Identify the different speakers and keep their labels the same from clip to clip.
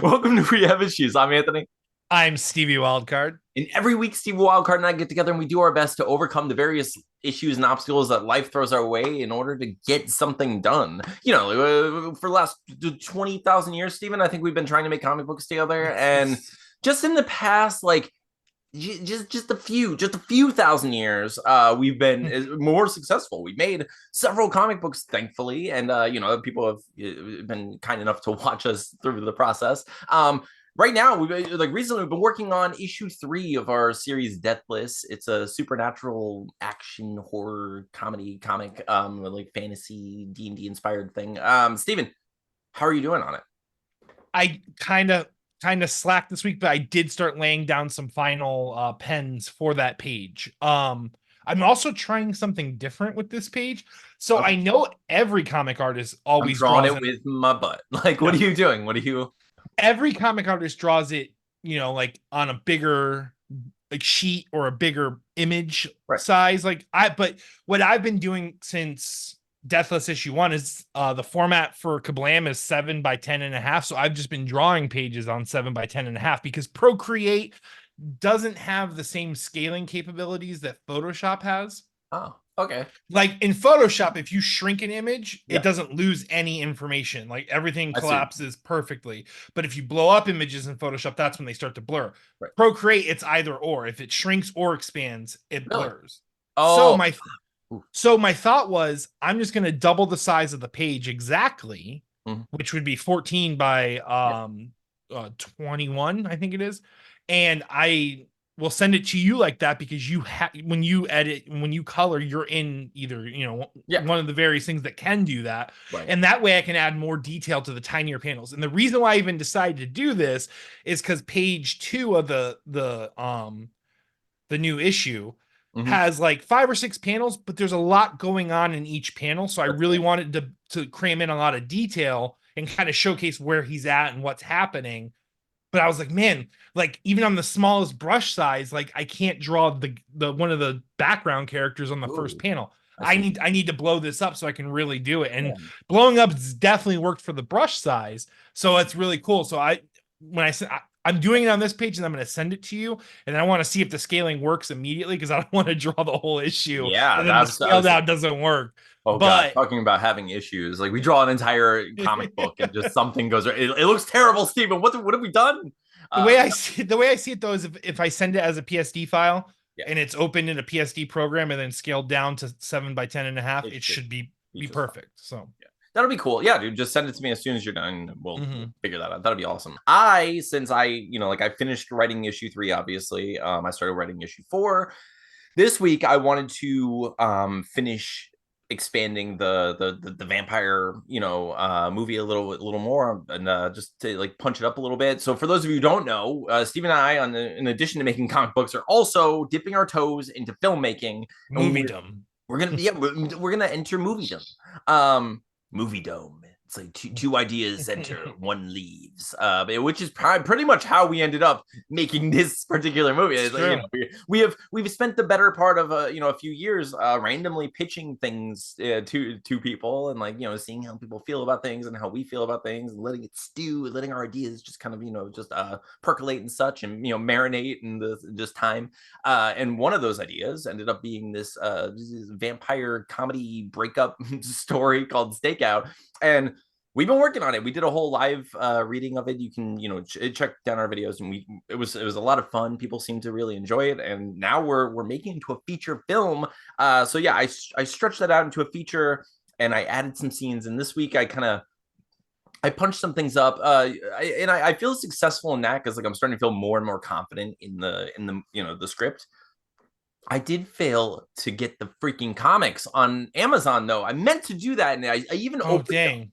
Speaker 1: Welcome to We Have Issues. I'm Anthony.
Speaker 2: I'm Stevie Wildcard.
Speaker 1: And every week, Steve Wildcard and I get together and we do our best to overcome the various issues and obstacles that life throws our way in order to get something done. For the last 20,000 years, Stephen, I think we've been trying to make comic books together. And just in the past, just a few thousand years, we've been more successful. We've made several comic books, thankfully, and people have been kind enough to watch us through the process. Right now, recently we've been working on issue 3 of our series Deathless. It's a supernatural action horror comedy comic, like fantasy D&D inspired thing. Steven, how are you doing on it?
Speaker 2: I kind of slacked this week, but I did start laying down some final pens for that page. I'm also trying something different with this page. So
Speaker 1: Okay.
Speaker 2: I know every comic artist
Speaker 1: I'm
Speaker 2: always
Speaker 1: drawing
Speaker 2: draws
Speaker 1: it with my butt. Like, what are you doing? What are you?
Speaker 2: every comic artist draws it, like on a bigger like sheet or a bigger image
Speaker 1: Right.
Speaker 2: size. But what I've been doing since Deathless issue 1 is the format for Kablam is 7 by 10.5. So I've just been drawing pages on 7 by 10.5 because Procreate doesn't have the same scaling capabilities that Photoshop has.
Speaker 1: Oh, okay.
Speaker 2: Like in Photoshop, if you shrink an image, it
Speaker 1: Yeah,
Speaker 2: doesn't lose any information. Like everything
Speaker 1: I see.
Speaker 2: collapses perfectly. But if you blow up images in Photoshop, that's when they start to blur.
Speaker 1: Right.
Speaker 2: Procreate, it's either or. If it shrinks or expands, it
Speaker 1: Really?
Speaker 2: blurs. So
Speaker 1: Oh,
Speaker 2: my so my thought was I'm just going to double the size of the page exactly,
Speaker 1: mhm.
Speaker 2: which would be 14 by
Speaker 1: Yeah.
Speaker 2: 21, I think it is. And I will send it to you like that because when you edit, when you color, you're in either,
Speaker 1: Yeah.
Speaker 2: one of the various things that can do that.
Speaker 1: Right.
Speaker 2: And that way I can add more detail to the tinier panels. And the reason why I even decided to do this is because page 2 of the new issue
Speaker 1: Hmm.
Speaker 2: has like 5 or 6 panels, but there's a lot going on in each panel. So I
Speaker 1: That's
Speaker 2: really
Speaker 1: fair.
Speaker 2: wanted to cram in a lot of detail and kind of showcase where he's at and what's happening. But I was like, man, like even on the smallest brush size, like I can't draw the one of the background characters on the first
Speaker 1: Ooh,
Speaker 2: panel.
Speaker 1: I
Speaker 2: I
Speaker 1: see.
Speaker 2: need I need to blow this up so I can really do it.
Speaker 1: Yeah.
Speaker 2: And blowing up definitely worked for the brush size. So it's really cool. So when I said I'm doing it on this page and I'm going to send it to you, and I want to see if the scaling works immediately because I don't want to draw the whole issue
Speaker 1: Yeah,
Speaker 2: and then the
Speaker 1: that's
Speaker 2: scale down doesn't work.
Speaker 1: oh god,
Speaker 2: But
Speaker 1: talking about having issues. Like we draw an entire comic book and just something goes right. It looks terrible, Steven. What have we done?
Speaker 2: the way I see it though is if I send it as a PSD file
Speaker 1: Yeah,
Speaker 2: and it's opened in a PSD program and then scaled down to 7 by 10.5,
Speaker 1: it
Speaker 2: it
Speaker 1: should
Speaker 2: should
Speaker 1: be
Speaker 2: be
Speaker 1: just fine.
Speaker 2: perfect. So
Speaker 1: Yeah. That'll be cool. Yeah, dude, just send it to me as soon as you're done. We'll
Speaker 2: mhm.
Speaker 1: figure that out. That'll be awesome. Since I finished writing issue 3, obviously, I started writing issue 4. This week I wanted to finish expanding the vampire movie a little more, and just to like punch it up a little bit. So for those of you who don't know, Steve and I, in addition to making comic books, are also dipping our toes into filmmaking, and
Speaker 2: Movie dumb.
Speaker 1: we're gonna enter movie dome. It's like two ideas enter, one leaves, which is pretty much how we ended up making this particular movie.
Speaker 2: It's
Speaker 1: It's like,
Speaker 2: true.
Speaker 1: we've spent the better part of a few years randomly pitching things to people, and seeing how people feel about things and how we feel about things, and letting it stew, letting our ideas just kind of just percolate and such, and marinate in the just time. And one of those ideas ended up being this vampire comedy breakup story called Stakeout, and we've been working on it. We did a whole live reading of it. You can check down our videos, and it was a lot of fun. People seem to really enjoy it, and now we're making it into a feature film. So yeah, I stretched that out into a feature, and I added some scenes. And this week I punched some things up, I feel successful in that because like I'm starting to feel more and more confident in the the script. I did fail to get the freaking comics on Amazon though. I meant to do that, and I even
Speaker 2: Oh
Speaker 1: opened
Speaker 2: dang.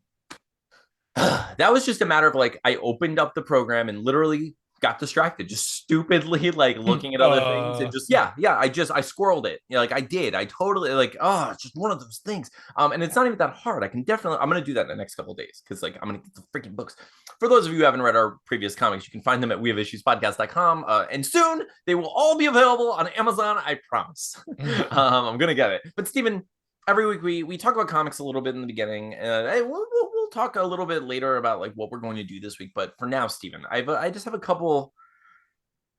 Speaker 1: that was just a matter of like I opened up the program and literally got distracted, just stupidly like looking at other things, and
Speaker 2: uh
Speaker 1: just yeah, I squirreled it. Like I did. I totally like it's just one of those things. And it's not even that hard. I'm gonna do that in the next couple of days because like I'm gonna get the freaking books. For those of you who haven't read our previous comics, you can find them at wehaveissuespodcast.com. And soon they will all be available on Amazon, I promise. I'm gonna get it. But Stephen, every week we talk about comics a little bit in the beginning. We'll talk a little bit later about like what we're going to do this week. But for now, Steven, I just have a couple.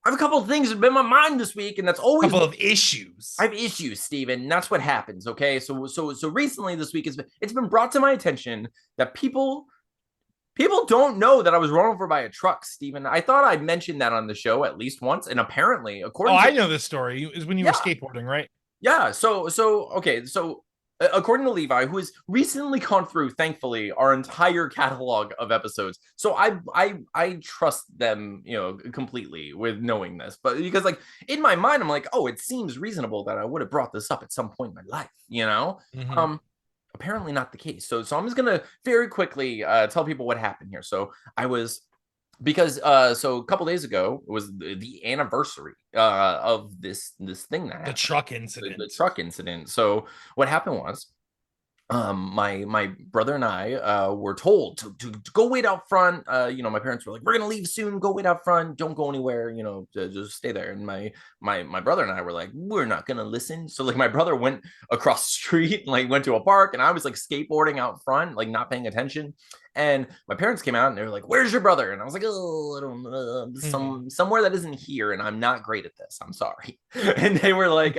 Speaker 1: I have a couple of things that have been in my mind this week, and that's always
Speaker 2: couple of issues.
Speaker 1: I have issues, Steven. And that's what happens. Okay, so recently this week it's been brought to my attention that people don't know that I was run over by a truck, Steven. I thought I mentioned that on the show at least once, and apparently,
Speaker 2: according to I know this story is when you were skateboarding, right?
Speaker 1: Yeah. So okay. So according to Levi, who has recently gone through, thankfully, our entire catalog of episodes, so I trust them, completely with knowing this. But because like in my mind, I'm like, oh, it seems reasonable that I would have brought this up at some point in my life,
Speaker 2: Mm-hmm.
Speaker 1: Apparently not the case. So I'm just gonna very quickly tell people what happened here. So I was because so a couple days ago it was the anniversary of this thing that happened,
Speaker 2: truck incident.
Speaker 1: The truck incident. So what happened was my brother and I were told to go wait out front. My parents were like, we're gonna leave soon, go wait out front, don't go anywhere, just stay there. And my brother and I were like, we're not gonna listen. So like my brother went across the street and like went to a park, and I was like skateboarding out front, like not paying attention. And my parents came out and they were like, where's your brother? And I was like, oh, I don't know, somewhere that isn't here, and I'm not great at this, I'm sorry. And they were like,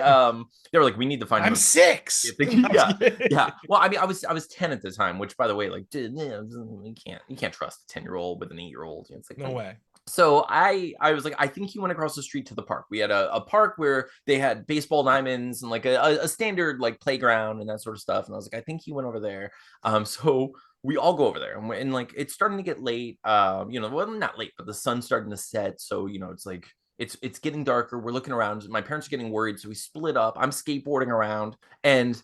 Speaker 1: we need to find him.
Speaker 2: I'm 6.
Speaker 1: Yeah. Well, I mean, I was 10 at the time, which by the way, like, you can't trust a 10-year-old with an 8-year-old. It's like,
Speaker 2: no way.
Speaker 1: So I was like, I think he went across the street to the park. We had a park where they had baseball diamonds and like a standard like playground and that sort of stuff. And I was like, I think he went over there. So we all go over there, and like it's starting to get late. Well, not late, but the sun's starting to set. So it's like it's getting darker. We're looking around. My parents are getting worried, so we split up. I'm skateboarding around, and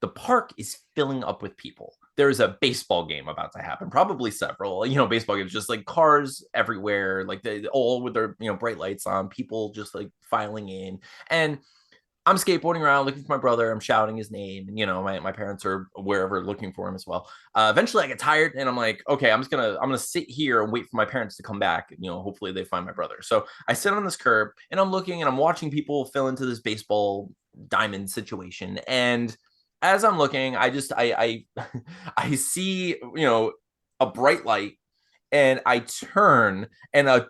Speaker 1: the park is filling up with people. There's a baseball game about to happen, probably several, baseball games, just like cars everywhere, like they all with their, bright lights on, people just like filing in. And I'm skateboarding around looking for my brother. I'm shouting his name, and my parents are wherever looking for him as well. Eventually I get tired and I'm like, okay, I'm gonna sit here and wait for my parents to come back. Hopefully they find my brother. So I sit on this curb and I'm looking and I'm watching people fill into this baseball diamond situation. And as I'm looking, I I see, a bright light, and I turn, and a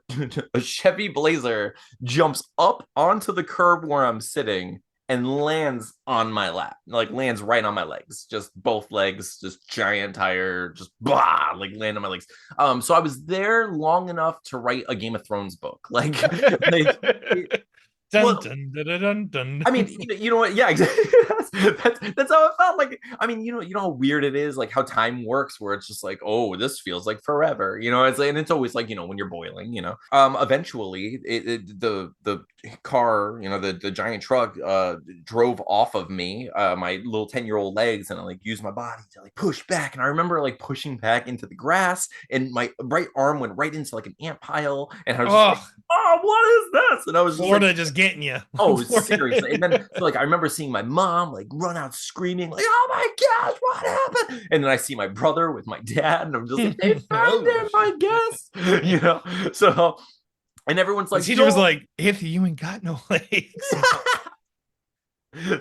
Speaker 1: Chevy Blazer jumps up onto the curb where I'm sitting and lands on my lap, like lands right on my legs, just both legs, just giant tire, just blah, like land on my legs. So I was there long enough to write a Game of Thrones book, like,
Speaker 2: Dun, well, dun, dun, dun, dun.
Speaker 1: I mean, you know what? Yeah, exactly. That's how it felt. Like, I mean, you know how weird it is, like how time works, where it's just like, oh, this feels like forever. It's like, and it's always like, when you're boiling. Eventually, the car, the giant truck, drove off of me, my little 10-year-old legs, and I like used my body to like push back. And I remember like pushing back into the grass, and my right arm went right into like an ant pile, and I was just like, oh, what is this? And I was
Speaker 2: Florida just getting you.
Speaker 1: Oh, seriously. And then so like I remember seeing my mom like run out screaming, like, oh my gosh, what happened? And then I see my brother with my dad, and I'm just like, they found him, I guess. So and everyone's like,
Speaker 2: the teacher was like, if you ain't got no legs.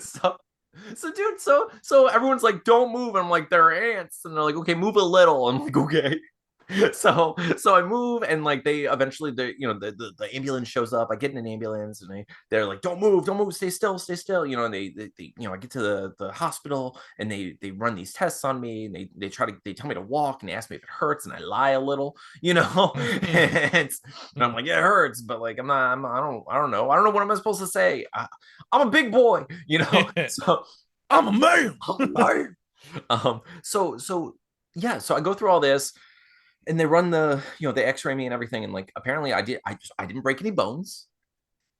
Speaker 1: So dude, so everyone's like, don't move. And I'm like, they're ants. And they're like, okay, move a little. I'm like, okay. So I move, and like they eventually the ambulance shows up. I get in an ambulance, and they're like, don't move, stay still, and they I get to the hospital, and they run these tests on me, and they tell me to walk, and they ask me if it hurts, and I lie a little, and I'm like, yeah, it hurts, but like I don't know what am I supposed to say. I'm a big boy, so
Speaker 2: I'm a man.
Speaker 1: So yeah, so I go through all this, and they run they x-ray me and everything, and like apparently I didn't break any bones.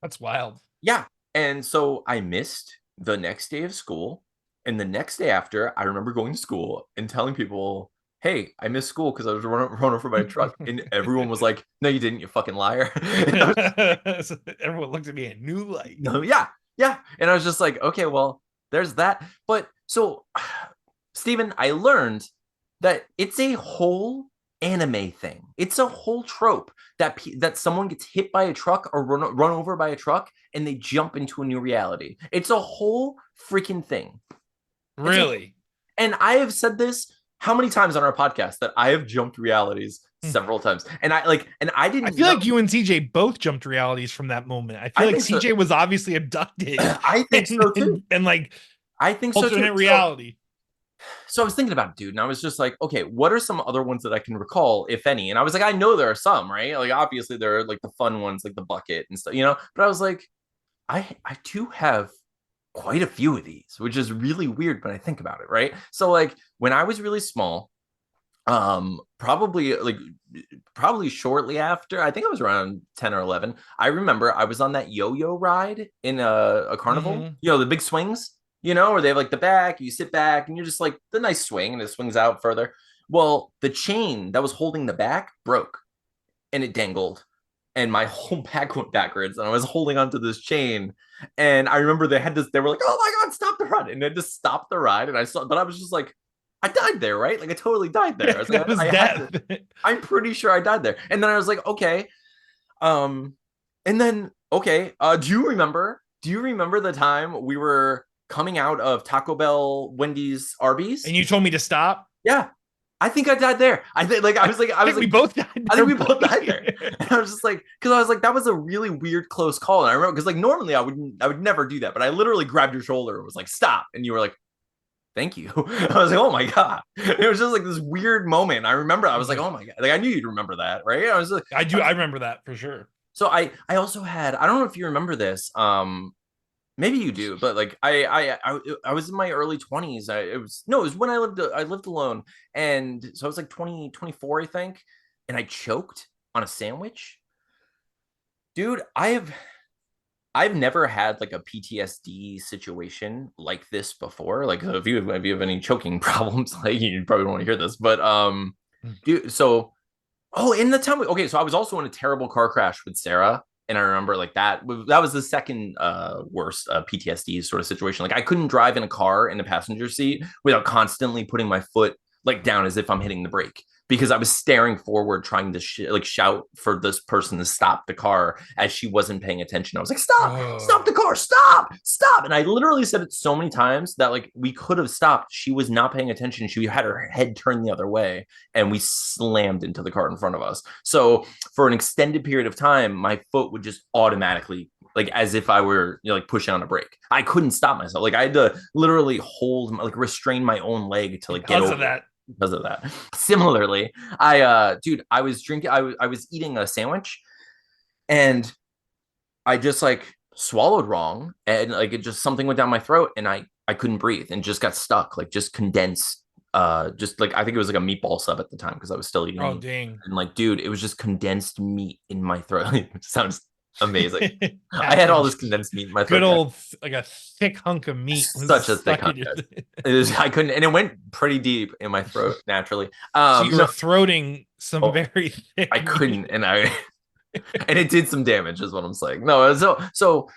Speaker 2: That's wild.
Speaker 1: Yeah. And so I missed the next day of school, and the next day after, I remember going to school and telling people, hey, I missed school because I was run over by a truck. And everyone was like, no, you didn't, you fucking liar.
Speaker 2: Everyone looked at me in a new light.
Speaker 1: No, yeah. And I was just like, okay, well, there's that. But so Steven, I learned that it's a whole anime thing. It's a whole trope that someone gets hit by a truck or run over by a truck, and they jump into a new reality. It's a whole freaking thing.
Speaker 2: Really?
Speaker 1: And I have said this how many times on our podcast that I have jumped realities several times, and I
Speaker 2: I
Speaker 1: didn't
Speaker 2: feel
Speaker 1: know.
Speaker 2: like you and CJ both jumped realities from that moment. I feel
Speaker 1: I
Speaker 2: like
Speaker 1: think so.
Speaker 2: CJ was obviously abducted
Speaker 1: I think so too.
Speaker 2: and like
Speaker 1: I think so too.
Speaker 2: alternate reality.
Speaker 1: So I was thinking about it, dude, and I was just like, okay, what are some other ones that I can recall, if any? And I was like, I know there are some, right? Like obviously there are like the fun ones, like the bucket and stuff, you know. But I was like, I do have quite a few of these, which is really weird when I think about it, right? So like when I was really small, probably shortly after, I think I was around 10 or 11. I remember I was on that yo-yo ride in a carnival,
Speaker 2: Mm-hmm.
Speaker 1: the big swings, where they have like the back, you sit back and you're just like the nice swing and it swings out further. Well, the chain that was holding the back broke and it dangled and my whole back went backwards and I was holding onto this chain. And I remember they were like, oh my God, stop the ride. And they just stopped the ride. And but I was just like, I died there, right? Like I totally died there. I was like,
Speaker 2: That was
Speaker 1: I had
Speaker 2: death.
Speaker 1: to, I'm pretty sure I died there. And then I was like, okay. Um, and then, okay. Do you remember the time we were coming out of Taco Bell, Wendy's, Arby's?
Speaker 2: And you told me to stop.
Speaker 1: Yeah. I think I died there. I think like I was
Speaker 2: We
Speaker 1: like,
Speaker 2: both died
Speaker 1: I
Speaker 2: there,
Speaker 1: think we both died
Speaker 2: buddy.
Speaker 1: there. And I was just like, because I was like, that was a really weird close call. And I remember because like normally I would never do that, but I literally grabbed your shoulder and was like, stop. And you were like, thank you. I was like, oh my God. It was just like this weird moment. I remember I was like, oh my God. Like I knew you'd remember that, right? I was like,
Speaker 2: I do. I remember that for sure.
Speaker 1: so I also had, I don't know if you remember this. Maybe you do, but like I was in my early 20s. It was when I lived alone. And so I was like 24, I think, and I choked on a sandwich. Dude, I've never had like a PTSD situation like this before. Like if you have any choking problems, like you probably don't want to hear this. But dude, so in the time okay, so I was also in a terrible car crash with Sarah. And I remember like that was the second worst PTSD sort of situation. Like I couldn't drive in a car in the passenger seat without constantly putting my foot like down as if I'm hitting the brake because I was staring forward trying to shout for this person to stop the car as she wasn't paying attention. I was like, stop the car, stop. And I literally said it so many times that like we could have stopped. She was not paying attention. She had her head turned the other way and we slammed into the car in front of us. So for an extended period of time, my foot would just automatically like as if I were like pushing on a brake. I couldn't stop myself. Like I had to literally restrain my own leg to like get
Speaker 2: Because
Speaker 1: over
Speaker 2: of that.
Speaker 1: because of that. Similarly, dude, I was drinking, I was eating a sandwich and I just like swallowed wrong and like it just something went down my throat and I couldn't breathe and just got stuck, like just condensed. Just like I think it was like a meatball sub at the time because I was still eating
Speaker 2: Oh
Speaker 1: meat.
Speaker 2: dang.
Speaker 1: And like, dude, it was just condensed meat in my throat. It sounds amazing. I had all this
Speaker 2: Happens.
Speaker 1: condensed meat in my
Speaker 2: Good
Speaker 1: throat.
Speaker 2: old like a thick hunk of meat was
Speaker 1: Such a thick
Speaker 2: stuck in
Speaker 1: hunk,
Speaker 2: your.
Speaker 1: guys. I couldn't, and it went pretty deep in my throat naturally.
Speaker 2: So you were
Speaker 1: No,
Speaker 2: throating some
Speaker 1: oh,
Speaker 2: very
Speaker 1: I
Speaker 2: thick
Speaker 1: couldn't,
Speaker 2: meat.
Speaker 1: and and it did some damage, is what I'm saying. No, so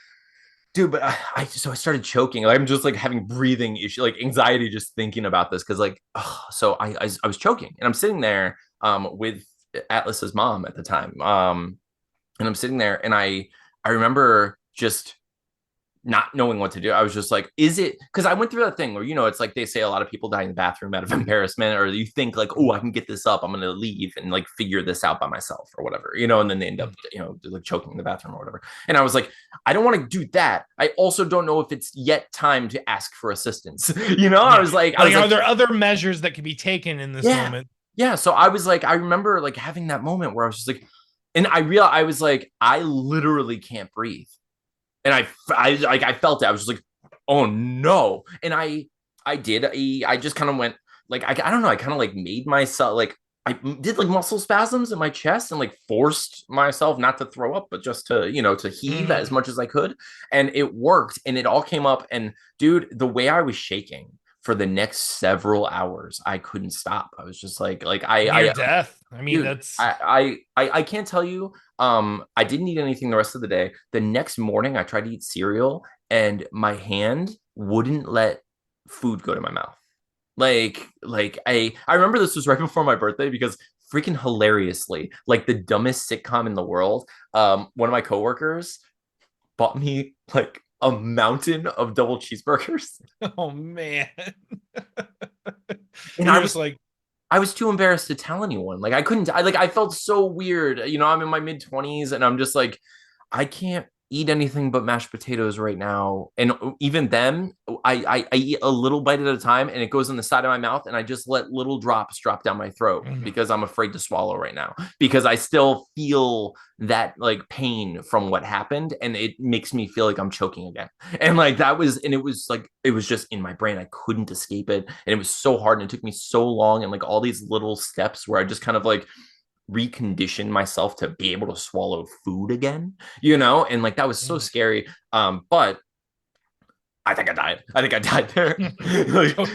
Speaker 1: dude, but I started choking. Like, I'm just like having breathing issue, like anxiety, just thinking about this because like, so I was choking, and I'm sitting there with Atlas's mom at the time, and I'm sitting there, and I remember just not knowing what to do. I was just like, is it because I went through that thing where, it's like they say a lot of people die in the bathroom out of embarrassment, or you think like, oh, I can get this up. I'm going to leave and like figure this out by myself or whatever, and then they end up, like choking in the bathroom or whatever. And I was like, I don't want to do that. I also don't know if it's yet time to ask for assistance. I
Speaker 2: Yeah.
Speaker 1: was like,
Speaker 2: Are there other measures that can be taken in this
Speaker 1: yeah,
Speaker 2: moment?
Speaker 1: yeah. So I was like, I remember like having that moment where I was just like, and I realized I was like, I literally can't breathe. And I felt it. I was just like, oh no. And I did. I just kind of went like, I don't know. I kind of like made myself like, I did like muscle spasms in my chest and like forced myself not to throw up, but just to, to heave
Speaker 2: Mhm.
Speaker 1: as much as I could. And it worked and it all came up. And dude, the way I was shaking for the next several hours, I couldn't stop. I was just like
Speaker 2: Near
Speaker 1: I
Speaker 2: death. I mean,
Speaker 1: dude,
Speaker 2: that's
Speaker 1: I can't tell you. I didn't eat anything the rest of the day. The next morning, I tried to eat cereal, and my hand wouldn't let food go to my mouth. Like I remember this was right before my birthday because freaking hilariously, like the dumbest sitcom in the world. One of my coworkers bought me like a mountain of double cheeseburgers,
Speaker 2: oh man.
Speaker 1: and
Speaker 2: And
Speaker 1: I
Speaker 2: you're just
Speaker 1: was
Speaker 2: like,
Speaker 1: I was too embarrassed to tell anyone. Like I couldn't. I felt so weird. I'm in my mid 20s, and I'm just like, I can't eat anything but mashed potatoes right now. And even then, I eat a little bite at a time, and it goes in the side of my mouth, and I just let little drops drop down my throat
Speaker 2: Mm.
Speaker 1: because I'm afraid to swallow right now because I still feel that like pain from what happened, and it makes me feel like I'm choking again. And like that was, and it was like it was just in my brain. I couldn't escape it, and it was so hard, and it took me so long, and like all these little steps where I just kind of like recondition myself to be able to swallow food again, and like that was so
Speaker 2: Mm.
Speaker 1: scary. But I think I died. I think I died there. Like,
Speaker 2: So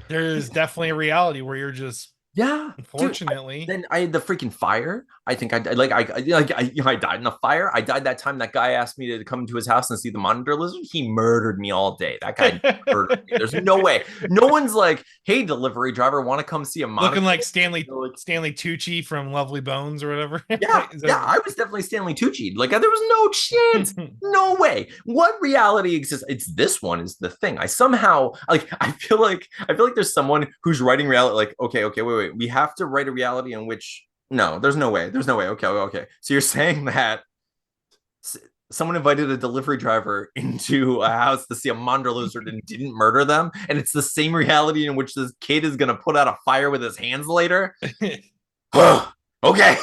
Speaker 2: there's definitely a reality where you're just,
Speaker 1: yeah, dude.
Speaker 2: unfortunately.
Speaker 1: Then I had the freaking fire. I think I died. I died in a fire. I died that time that guy asked me to come to his house and see the monitor lizard. He murdered me all day. That guy murdered me. There's no way. No one's like, hey, delivery driver, want to come see a monitor?
Speaker 2: Looking like
Speaker 1: Like,
Speaker 2: Stanley Tucci from Lovely Bones or whatever.
Speaker 1: yeah, yeah, I was definitely Stanley Tucci. Like there was no chance, no way. What reality exists? It's this one is the thing. I somehow like. I feel like there's someone who's writing reality. Like, okay, wait. We have to write a reality in which no, there's no way. There's no way. Okay. So you're saying that someone invited a delivery driver into a house to see a monitor lizard and didn't murder them, and it's the same reality in which this kid is gonna put out a fire with his hands later. Okay.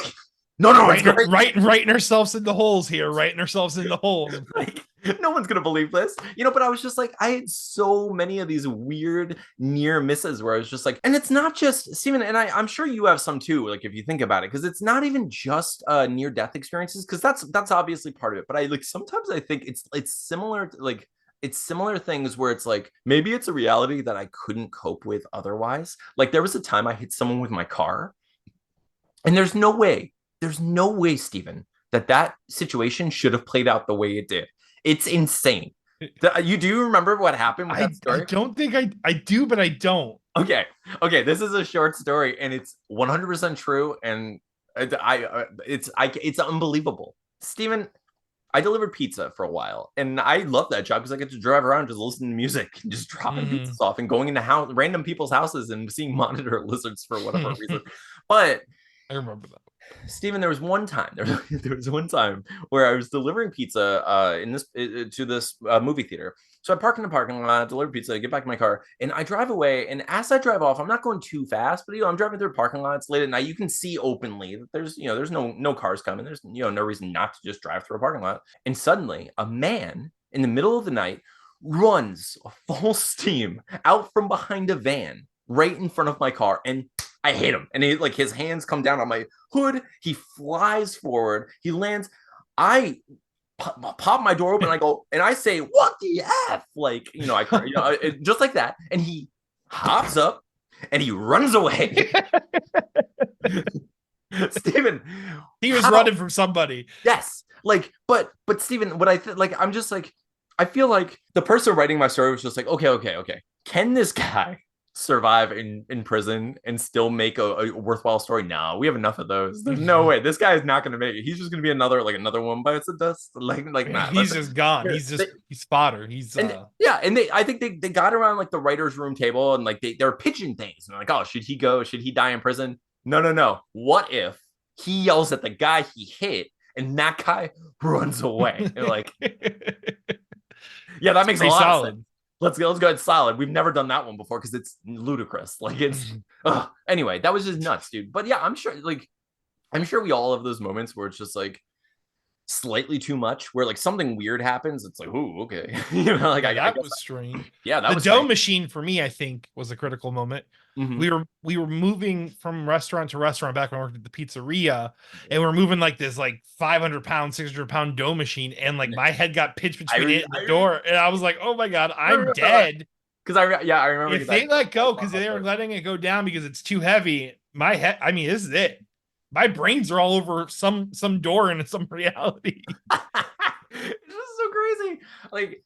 Speaker 1: No, it's great.
Speaker 2: Writing ourselves in the holes here, writing ourselves in the holes.
Speaker 1: Like, no one's gonna believe this, but I was just like, I had so many of these weird near misses where I was just like, and it's not just Steven, and I'm sure you have some too, like if you think about it, because it's not even just near death experiences, because that's obviously part of it. But I like sometimes I think it's similar to, like it's similar things where it's like maybe it's a reality that I couldn't cope with otherwise. Like there was a time I hit someone with my car, and there's no way, Stephen, that situation should have played out the way it did. It's insane. You do remember what happened with that
Speaker 2: I
Speaker 1: story?
Speaker 2: don't think I do, but I don't.
Speaker 1: Okay. This is a short story, and it's 100% true, and it's unbelievable. Stephen, I delivered pizza for a while, and I love that job because I get to drive around just listening to music and just dropping pizzas off and going into random people's houses and seeing monitor lizards for whatever reason. But
Speaker 2: I remember that.
Speaker 1: Stephen, there was one time. There was one time where I was delivering pizza to this movie theater. So I park in the parking lot, deliver pizza, get back in my car, and I drive away. And as I drive off, I'm not going too fast, but I'm driving through a parking lot. It's late at night. You can see openly that there's no cars coming. There's no reason not to just drive through a parking lot. And suddenly, a man in the middle of the night runs full steam out from behind a van right in front of my car, and I hit him, and his hands come down on my hood. He flies forward. He lands. I pop my door open. And I go, and I say, "What the f?" Just like that. And he hops up and he runs away. Steven,
Speaker 2: he was running from somebody.
Speaker 1: Yes, but Steven, what I'm just like, I feel like the person writing my story was just like, okay. Can this guy survive in prison and still make a worthwhile story? No, we have enough of those. There's no way. This guy is not going to make it. He's just going to be another one bites the dust.
Speaker 2: He's just gone. He's fodder.
Speaker 1: And I think they got around like the writer's room table, and like they're pitching things, and like, oh, should he go? Should he die in prison? No. What if he yells at the guy he hit and that guy runs away? And like, yeah, that makes a lot of sense. Let's go. It's solid. We've never done that one before because it's ludicrous. Like anyway, that was just nuts, dude. But yeah, I'm sure we all have those moments where it's just like slightly too much, where like something weird happens. It's like, ooh, okay.
Speaker 2: That was strange.
Speaker 1: Yeah,
Speaker 2: the dough machine for me, I think, was a critical moment.
Speaker 1: Mm-hmm.
Speaker 2: We were moving from restaurant to restaurant back when I worked at the pizzeria, and we're moving like this 500-pound, 600-pound dough machine, and like my head got pitched between it and the door, and I was like, oh my god, I'm dead.
Speaker 1: Because I remember
Speaker 2: if they let go because they were letting it go down because it's too heavy. My head, I mean, this is it. My brains are all over some door in some reality.
Speaker 1: It's just so crazy. Like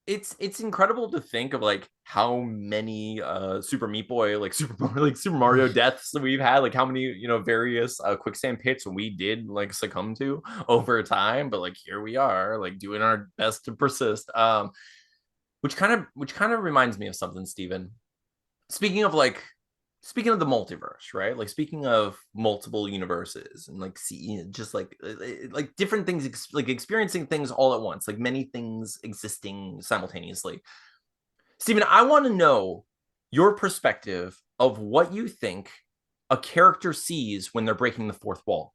Speaker 1: it's incredible to think of like how many Super Meat Boy, Super Mario deaths that we've had, like how many various quicksand pits we did like succumb to over time, but like here we are like doing our best to persist. Which kind of reminds me of something, Steven. speaking of like speaking of the multiverse, right? Like speaking of multiple universes and like seeing just like different things, like experiencing things all at once, like many things existing simultaneously. Steven, I want to know your perspective of what you think a character sees when they're breaking the fourth wall.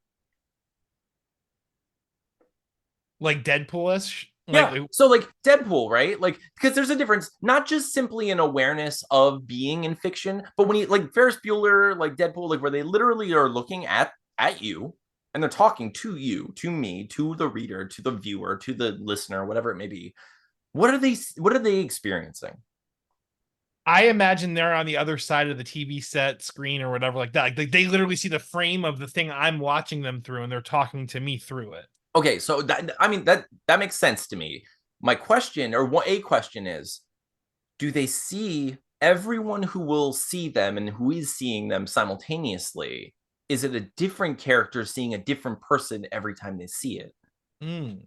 Speaker 2: Like Deadpool-ish.
Speaker 1: Yeah. So like Deadpool, right? Like because there's a difference, not just simply an awareness of being in fiction, but when you like Ferris Bueller, like Deadpool, like where they literally are looking at you and they're talking to you, to me, to the reader, to the viewer, to the listener, whatever it may be. What are they experiencing?
Speaker 2: I imagine they're on the other side of the TV set screen or whatever like that. Like they literally see the frame of the thing I'm watching them through, and they're talking to me through it.
Speaker 1: Okay, so that I mean that makes sense to me. My question or what a question is, do they see everyone who will see them and who is seeing them simultaneously? Is it a different character seeing a different person every time they see it?
Speaker 2: Mm.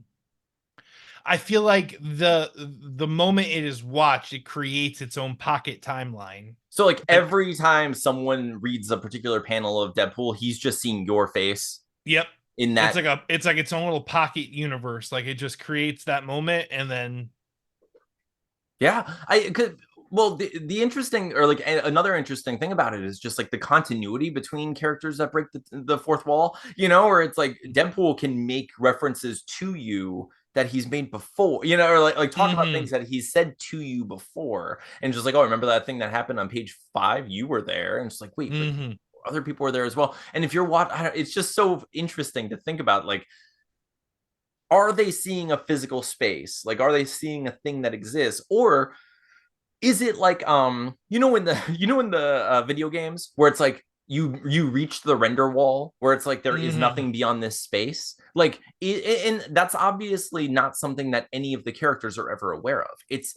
Speaker 2: I feel like the moment it is watched, it creates its own pocket timeline.
Speaker 1: So like
Speaker 2: Like,
Speaker 1: every time someone reads a particular panel of Deadpool, he's just seeing your face
Speaker 2: yep.
Speaker 1: in
Speaker 2: It's
Speaker 1: that.
Speaker 2: like its own little pocket universe. Like it just creates that moment and then
Speaker 1: Yeah, I could. Well, the interesting or like another interesting thing about it is just like the continuity between characters that break the fourth wall. Where it's like Deadpool can make references to you that he's made before. Or like talk about
Speaker 2: mm-hmm,
Speaker 1: things that he's said to you before, and just like, oh, remember that thing that happened on page 5? You were there, and it's like, wait, but
Speaker 2: mm-hmm.
Speaker 1: other people were there as well. And if you're watching, it's just so interesting to think about, like, are they seeing a physical space? Like, are they seeing a thing that exists, or is it like in the in the video games where it's like you reach the render wall where it's like there is
Speaker 2: Mm-hmm.
Speaker 1: nothing beyond this space, like and that's obviously not something that any of the characters are ever aware of. It's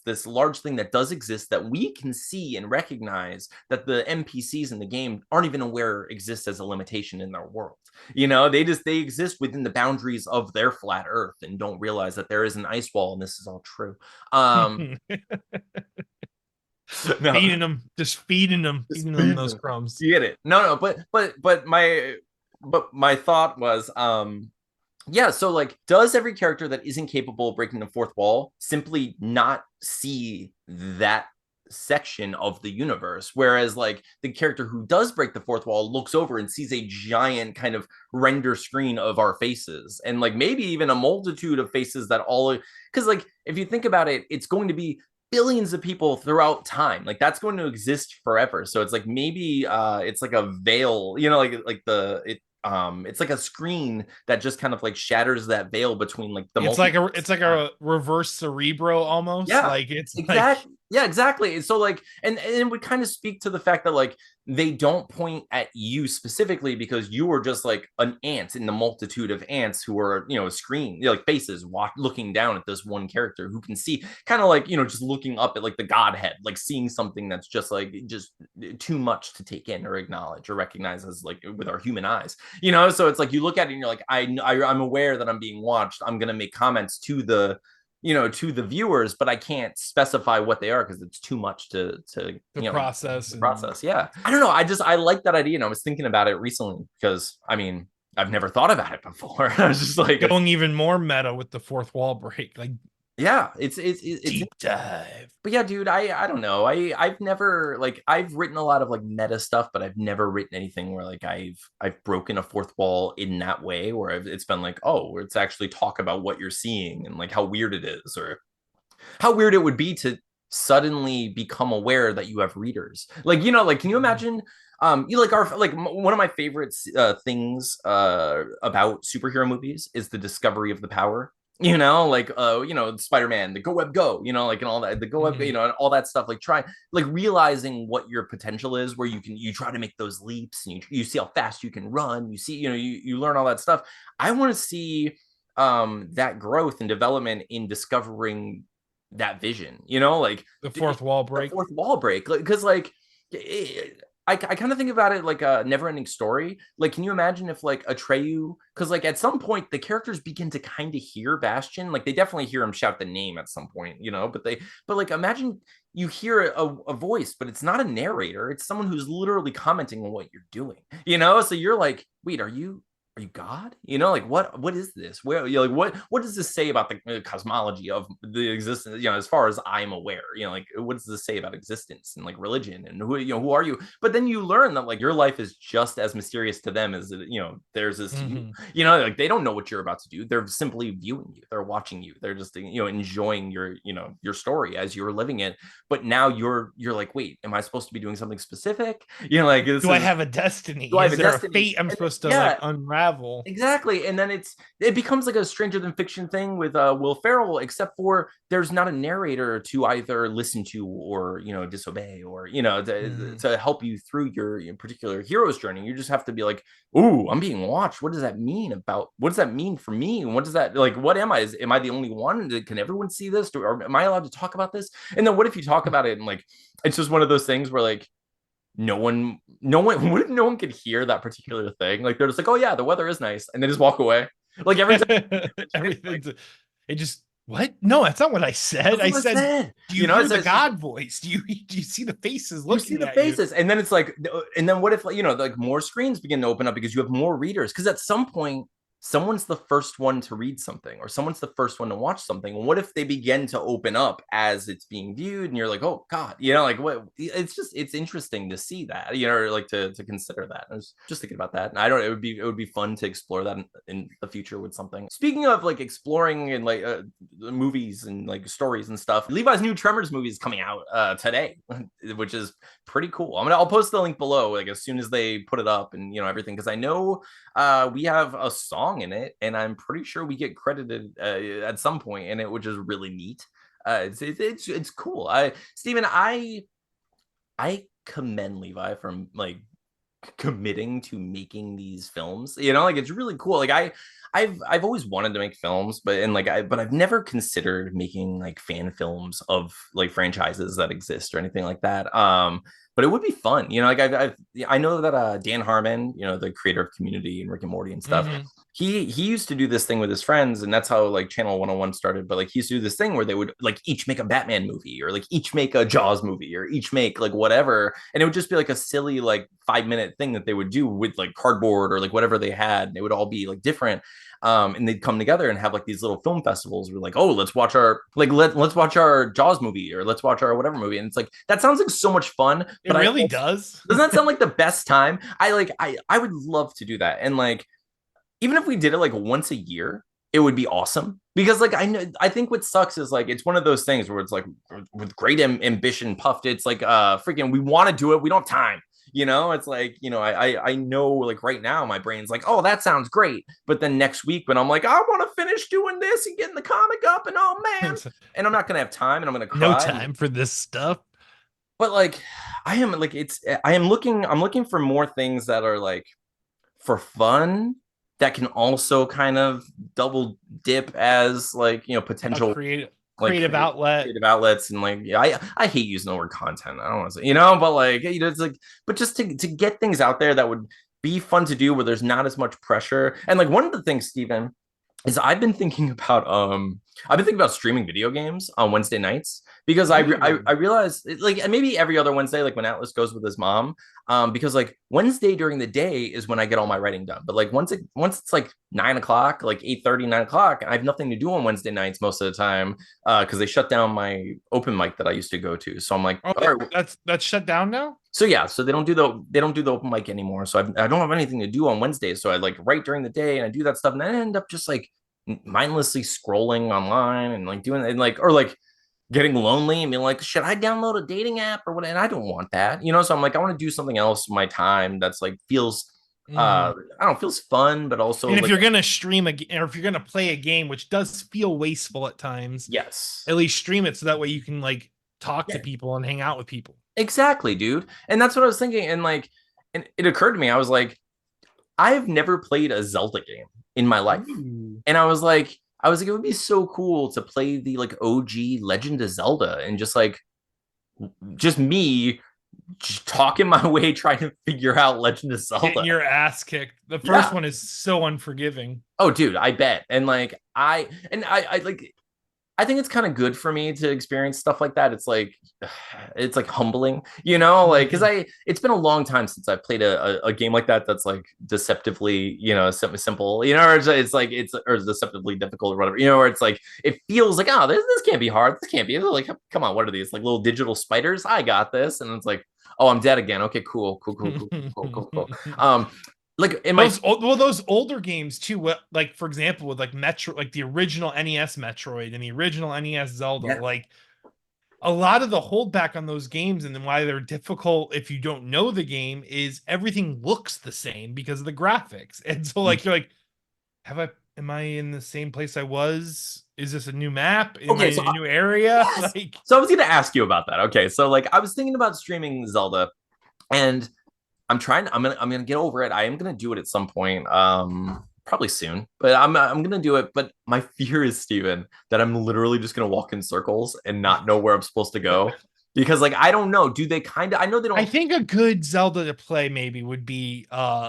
Speaker 1: this large thing that does exist that we can see and recognize that the NPCs in the game aren't even aware exists as a limitation in their world. They exist within the boundaries of their flat earth and don't realize that there is an ice wall, and this is all true. um no, just
Speaker 2: feeding them
Speaker 1: feed
Speaker 2: those
Speaker 1: them.
Speaker 2: crumbs.
Speaker 1: You get it. No, but my thought was, yeah, so like, does every character that isn't capable of breaking the fourth wall simply not see that section of the universe, whereas like the character who does break the fourth wall looks over and sees a giant kind of render screen of our faces, and like maybe even a multitude of faces that all, because like if you think about it, it's going to be billions of people throughout time, like that's going to exist forever. So it's like maybe it's like a veil, like the it it's like a screen that just kind of like shatters that veil between like the
Speaker 2: It's
Speaker 1: multiverse.
Speaker 2: like a reverse Cerebro almost.
Speaker 1: Yeah,
Speaker 2: Like it's like
Speaker 1: exactly. Yeah, exactly. So like, and it would kind of speak to the fact that like they don't point at you specifically because you were just like an ant in the multitude of ants who are, a screen, like faces looking down at this one character who can see, kind of like, just looking up at like the Godhead, like seeing something that's just too much to take in or acknowledge or recognize as like with our human eyes. So it's like you look at it and you're like, I'm aware that I'm being watched. I'm gonna make comments to the viewers, but I can't specify what they are because it's too much to
Speaker 2: the process
Speaker 1: the
Speaker 2: and
Speaker 1: process. Yeah, I don't know. I like that idea, and I was thinking about it recently because I mean I've never thought about it before. I was just like,
Speaker 2: going even more meta with the fourth wall break. Like
Speaker 1: yeah, it's
Speaker 2: deep dive.
Speaker 1: but yeah, dude, I don't know. I've never, like, I've written a lot of like meta stuff, but I've never written anything where like I've broken a fourth wall in that way where it's been like, oh, it's actually talk about what you're seeing and like how weird it is, or how weird it would be to suddenly become aware that you have readers. Like, like, can you imagine you like our like one of my favorite things about superhero movies is the discovery of the power. Like Spider-Man, the go web go, like, and all that, the go web,
Speaker 2: Mhm.
Speaker 1: and all that stuff, like try like realizing what your potential is, where you try to make those leaps, and you see how fast you can run, you see, you learn all that stuff. I want to see that growth and development in discovering that vision, like
Speaker 2: The fourth wall
Speaker 1: the
Speaker 2: break.
Speaker 1: fourth wall break, because like I kind of think about it like a never ending story. Like, can you imagine if like Atreyu, because like at some point the characters begin to kind of hear Bastion, like they definitely hear him shout the name at some point, but like imagine you hear a voice, but it's not a narrator, it's someone who's literally commenting on what you're doing, so you're like, wait, are you God? Like what is this? Where you're like, what does this say about the cosmology of the existence? As far as I'm aware, like what does this say about existence and like religion and who are you? But then you learn that like your life is just as mysterious to them as theirs is to you. Like they don't know what you're about to do. They're simply viewing you. They're watching you. They're just enjoying your story as you're living it. But now you're like, wait, am I supposed to be doing something specific? Like this
Speaker 2: Do I
Speaker 1: is
Speaker 2: have a destiny?
Speaker 1: do I have
Speaker 2: Is
Speaker 1: a
Speaker 2: there a
Speaker 1: destiny?
Speaker 2: fate I'm
Speaker 1: And
Speaker 2: supposed to like
Speaker 1: yeah,
Speaker 2: unravel?
Speaker 1: exactly. And then it becomes like a stranger than fiction thing with Will Ferrell, except for there's not a narrator to either listen to or disobey or to help you through your particular hero's journey. You just have to be like, ooh, I'm being watched. What does that mean for me? And what does that like what am I the only one? Can everyone see this? Or am I allowed to talk about this? And then what if you talk about it and like it's just one of those things where like no one what if no one could hear that particular thing? Like they're just like, oh yeah, the weather is nice, and they just walk away. Like every time like,
Speaker 2: Everything's it just what? No, that's not what I said.
Speaker 1: that's
Speaker 2: I
Speaker 1: what I
Speaker 2: said,
Speaker 1: said.
Speaker 2: do you
Speaker 1: It
Speaker 2: hear the
Speaker 1: says
Speaker 2: God voice? Do you see the faces
Speaker 1: you see
Speaker 2: looking
Speaker 1: the
Speaker 2: at you?
Speaker 1: faces, and then it's like, and then what if like like more screens begin to open up because you have more readers? Because at some point someone's the first one to read something or someone's the first one to watch something. What if they begin to open up as it's being viewed and you're like, oh god, like what? It's interesting to see that, or like to consider that. I was just thinking about that, and I don't, it would be fun to explore that in the future with something. Speaking of like exploring and like movies and like stories and stuff, Levi's new Tremors movie is coming out today, which is pretty cool. I'll post the link below like as soon as they put it up and everything, because I know we have a song in it, and I'm pretty sure we get credited at some point in it, which is really neat. It's cool. Steven, I commend Levi from like committing to making these films. Like it's really cool. Like I've always wanted to make films, but I've never considered making like fan films of like franchises that exist or anything like that. But it would be fun. I know that Dan Harmon, the creator of Community and Rick and Morty and stuff,
Speaker 2: Mm-hmm.
Speaker 1: he used to do this thing with his friends, and that's how like Channel 101 started. But like he used to do this thing where they would like each make a Batman movie, or like each make a Jaws movie, or each make like whatever, and it would just be like a silly like 5 minute thing that they would do with like cardboard or like whatever they had, and it would all be like different. And they'd come together and have like these little film festivals where like, oh, let's watch our let's watch our Jaws movie, or let's watch our whatever movie. And it's like that sounds like so much fun,
Speaker 2: It
Speaker 1: but
Speaker 2: really does.
Speaker 1: doesn't that sound like the best time? I would love to do that. And like even if we did it like once a year, it would be awesome. Because like I think what sucks is like it's one of those things where it's like with great ambition puffed, it's like freaking we want to do it, we don't have time. It's like, I know like right now my brain's like, oh, that sounds great. But then next week when I'm like, I want to finish doing this and getting the comic up, and oh man, and I'm not gonna have time, and I'm gonna
Speaker 2: No
Speaker 1: cry.
Speaker 2: time for this stuff.
Speaker 1: But like I'm looking for more things that are like for fun, that can also kind of double dip as like
Speaker 2: A
Speaker 1: potential like
Speaker 2: creative outlet.
Speaker 1: creative outlets. And like yeah, I hate using the word content, I don't want to say, but like it's like, but just to get things out there that would be fun to do where there's not as much pressure. And like one of the things, Stephen, is I've been thinking about streaming video games on Wednesday nights, because I realized like maybe every other Wednesday, like when Atlas goes with his mom, because like Wednesday during the day is when I get all my writing done. But like once it's like 9 o'clock, like 8:30, 9 o'clock, I have nothing to do on Wednesday nights most of the time, because they shut down my open mic that I used to go to. So I'm like,
Speaker 2: Oh,
Speaker 1: all right,
Speaker 2: that's shut down now.
Speaker 1: so yeah, so they don't do the open mic anymore. So I don't have anything to do on Wednesdays. So I like write during the day and I do that stuff, and then I end up just like mindlessly scrolling online and like doing it, and like or like getting lonely and being like, should I download a dating app or what? And I don't want that, So I'm like, I want to do something else with my time that's like feels
Speaker 2: Mm.
Speaker 1: I don't know, feels fun, but also
Speaker 2: And if
Speaker 1: like
Speaker 2: you're gonna stream or if you're gonna play a game, which does feel wasteful at times,
Speaker 1: yes.
Speaker 2: at least stream it so that way you can like talk to
Speaker 1: Yeah,
Speaker 2: people and hang out with people.
Speaker 1: exactly, dude. And that's what I was thinking. And like, and it occurred to me, I was like, I've never played a Zelda game in my life.
Speaker 2: Ooh.
Speaker 1: And I was like, it would be so cool to play the like OG Legend of Zelda, and just like just me talking my way trying to figure out Legend of
Speaker 2: Getting
Speaker 1: Zelda.
Speaker 2: your ass kicked. The first
Speaker 1: Yeah.
Speaker 2: one is so unforgiving.
Speaker 1: Oh, dude, I bet. And like I like I think it's kind of good for me to experience stuff like that. It's like it's like humbling, you know, like because
Speaker 2: Mhm.
Speaker 1: I it's been a long time since I've played a game like that that's like deceptively, you know, simple, you know, or it's like it's or deceptively difficult or whatever, you know, where it's like it feels like oh this can't be hard, this can't be like come on, what are these like little digital spiders? I got this, and it's like oh I'm dead again. Okay, cool. Like in my
Speaker 2: Those older games too. What like for example with like Metro, like the original NES Metroid and the original NES Zelda,
Speaker 1: yeah
Speaker 2: like a lot of the holdback on those games and then why they're difficult if you don't know the game is everything looks the same because of the graphics. And so like you're like, have I am I in the same place I was? Is this a new map? Am I
Speaker 1: okay,
Speaker 2: in
Speaker 1: so
Speaker 2: a new area?
Speaker 1: yes.
Speaker 2: Like
Speaker 1: So I was gonna ask you about that. Okay, so like I was thinking about streaming Zelda, and I'm gonna get over it. I am gonna do it at some point, probably soon, but I'm gonna do it. But my fear is, Steven, that I'm literally just gonna walk in circles and not know where I'm supposed to go because like I don't know. Do they kind of? I know they
Speaker 2: I
Speaker 1: don't.
Speaker 2: think a good Zelda to play maybe would be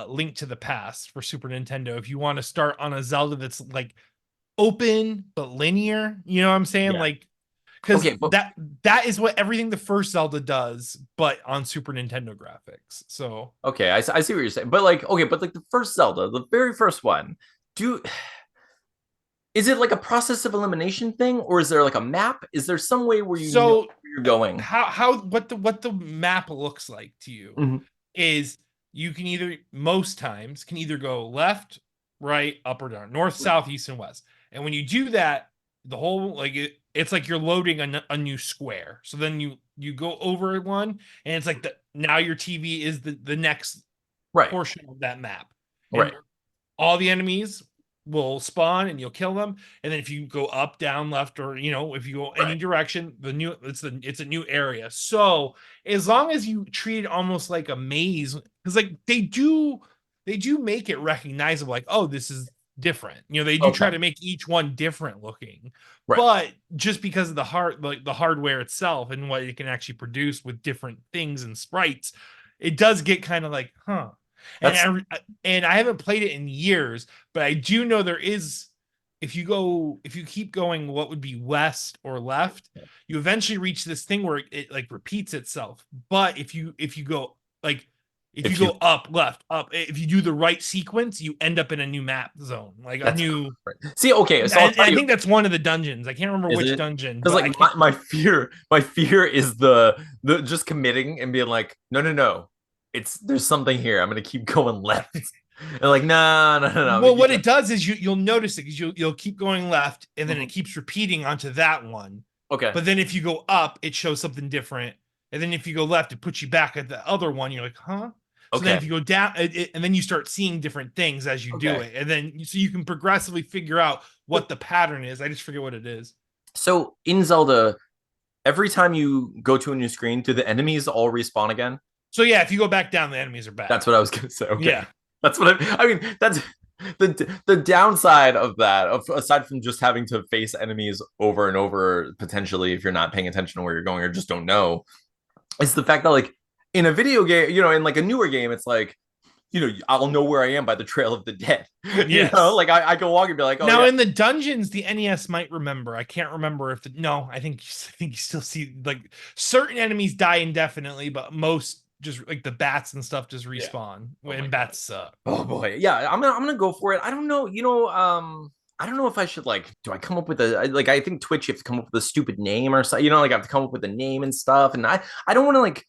Speaker 2: Link to the Past for Super Nintendo if you want to start on a Zelda that's like open but linear. You know what I'm saying?
Speaker 1: Yeah.
Speaker 2: Like because
Speaker 1: Okay, but
Speaker 2: that is what everything the first Zelda does, but on Super Nintendo graphics. So
Speaker 1: okay, I see what you're saying. But like okay, but like the first Zelda, the very first one, do is it like a process of elimination thing, or is there like a map? Is there some way where you know
Speaker 2: so
Speaker 1: where you're going?
Speaker 2: how what the map looks like to you
Speaker 1: Mhm.
Speaker 2: is you can either most times can either go left, right, up or down, north, south, east, and west. And when you do that, the whole like it's like you're loading a new square. So then you go over one, and it's like the now your TV is the next
Speaker 1: Right,
Speaker 2: portion of that map, and
Speaker 1: right,
Speaker 2: all the enemies will spawn and you'll kill them. And then if you go up, down, left, or if you go any
Speaker 1: right.
Speaker 2: direction, it's a new area. So as long as you treat it almost like a maze, because like they do make it recognizable, like, oh, this is different. They do try
Speaker 1: Okay,
Speaker 2: to make each one different looking,
Speaker 1: right.
Speaker 2: but just because of the hardware itself and what it can actually produce with different things and sprites, it does get kind of like, huh.
Speaker 1: That's
Speaker 2: And I haven't played it in years, but I do know there is if you keep going what would be west or left, you eventually reach this thing where it like repeats itself. But if you go like if you
Speaker 1: if you
Speaker 2: go up, left, up, if you do the right sequence, you end up in a new map zone, like a
Speaker 1: that's
Speaker 2: new.
Speaker 1: see. Okay, so I'll
Speaker 2: And
Speaker 1: tell
Speaker 2: I
Speaker 1: you,
Speaker 2: think that's one of the dungeons. I can't remember
Speaker 1: is
Speaker 2: which
Speaker 1: it?
Speaker 2: dungeon,
Speaker 1: Because
Speaker 2: but I
Speaker 1: like
Speaker 2: can't.
Speaker 1: my fear is the just committing and being like, no, it's there's something here. I'm gonna keep going left, and like, no.
Speaker 2: Well, what
Speaker 1: Yeah.
Speaker 2: it does is you'll notice it because you'll keep going left, and then it
Speaker 1: Mhm.
Speaker 2: keeps repeating onto that one.
Speaker 1: Okay,
Speaker 2: But then if you go up, it shows something different, and then if you go left, it puts you back at the other one. You're like, huh? So then
Speaker 1: okay,
Speaker 2: if you go down, and then you start seeing different things as you do
Speaker 1: okay.
Speaker 2: it, and then so you can progressively figure out what the pattern is. I just forget what it is.
Speaker 1: So in Zelda, every time you go to a new screen, do the enemies all respawn again?
Speaker 2: So yeah, if you go back down, the enemies are back.
Speaker 1: That's what I was gonna say. Okay,
Speaker 2: Yeah.
Speaker 1: that's what I mean. That's the downside of that. Aside from just having to face enemies over and over, potentially if you're not paying attention to where you're going or just don't know, is the fact that like in a video game, in like a newer game, it's like I'll know where I am by the trail of the dead.
Speaker 2: Yes.
Speaker 1: Like I can walk and be like, oh
Speaker 2: Now
Speaker 1: yeah,
Speaker 2: in the dungeons, the NES might remember. I can't remember if no. I think you still see like certain enemies die indefinitely, but most just like the bats and stuff just
Speaker 1: yeah.
Speaker 2: respawn.
Speaker 1: Oh my
Speaker 2: And
Speaker 1: god.
Speaker 2: bats suck.
Speaker 1: Oh boy, yeah. I'm gonna go for it. I don't know. I don't know if I should like. Do I come up with like? I think Twitch you have to come up with a stupid name or something. Like I have to come up with a name and stuff. And I don't want to like.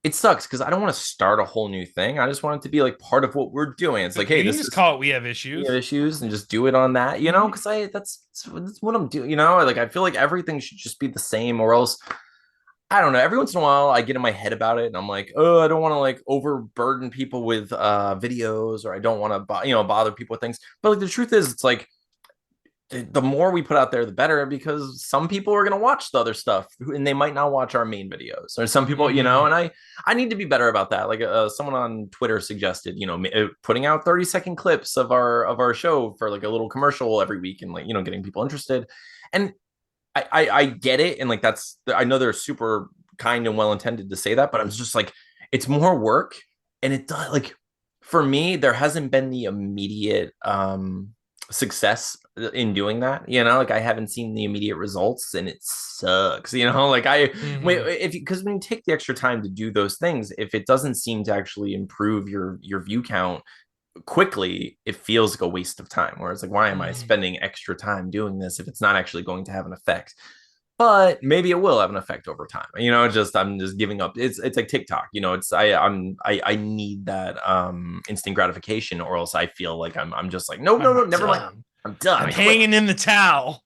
Speaker 1: It sucks because I don't want to start a whole new thing. I just want it to be like part of what we're doing. It's like, hey,
Speaker 2: We can
Speaker 1: this
Speaker 2: just
Speaker 1: is
Speaker 2: call it We Have
Speaker 1: we have
Speaker 2: Issues.
Speaker 1: issues and just do it on that.
Speaker 2: Mhm.
Speaker 1: Because that's what I'm doing. Like I feel like everything should just be the same, or else I don't know. Every once in a while, I get in my head about it, and I'm like, oh, I don't want to like overburden people with videos, or I don't want to, bother people with things. But like the truth is, it's like the more we put out there, the better, because some people are gonna watch the other stuff, and they might not watch our main videos. Or some people,
Speaker 2: Mhm.
Speaker 1: and I need to be better about that. Like someone on Twitter suggested, putting out 30-second clips of our show for like a little commercial every week, and like getting people interested. And I get it, and like I know they're super kind and well intended to say that, but I'm just like it's more work, and it does like for me, there hasn't been the immediate success in doing that. Like I haven't seen the immediate results, and it sucks. Like wait
Speaker 2: Hmm.
Speaker 1: if because when you take the extra time to do those things, if it doesn't seem to actually improve your view count quickly, it feels like a waste of time. Whereas like, why am I
Speaker 2: Hmm.
Speaker 1: spending extra time doing this if it's not actually going to have an effect? But maybe it will have an effect over time. Just I'm just giving up. It's like TikTok. It's I need that instant gratification, or else I feel like I'm just like, no, no,
Speaker 2: I'm
Speaker 1: no, never mind.
Speaker 2: done.
Speaker 1: I'm done.
Speaker 2: I'm
Speaker 1: I quit.
Speaker 2: hanging in the towel.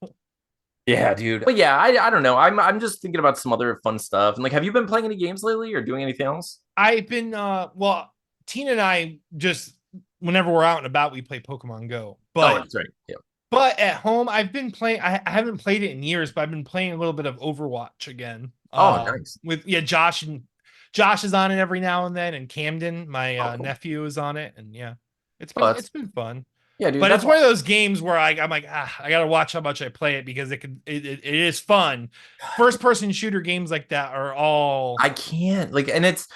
Speaker 1: Yeah, dude. But yeah, I don't know. I'm just thinking about some other fun stuff. And like, have you been playing any games lately or doing anything else?
Speaker 2: I've been well, Tina and I just whenever we're out and about, we play Pokemon Go.
Speaker 1: Oh,
Speaker 2: But
Speaker 1: that's right. Yeah.
Speaker 2: at home, I've been playing. I haven't played it in years, but I've been playing a little bit of Overwatch again.
Speaker 1: Oh, nice.
Speaker 2: With Josh is on it every now and then, and Camden, my
Speaker 1: Oh, cool.
Speaker 2: nephew, is on it, and yeah,
Speaker 1: Oh,
Speaker 2: it's been fun.
Speaker 1: yeah, dude.
Speaker 2: But
Speaker 1: That's
Speaker 2: it's one of
Speaker 1: awesome.
Speaker 2: those games where I'm like, I gotta watch how much I play it because it is fun. First person shooter games like that are all.
Speaker 1: I can't like, and
Speaker 2: It's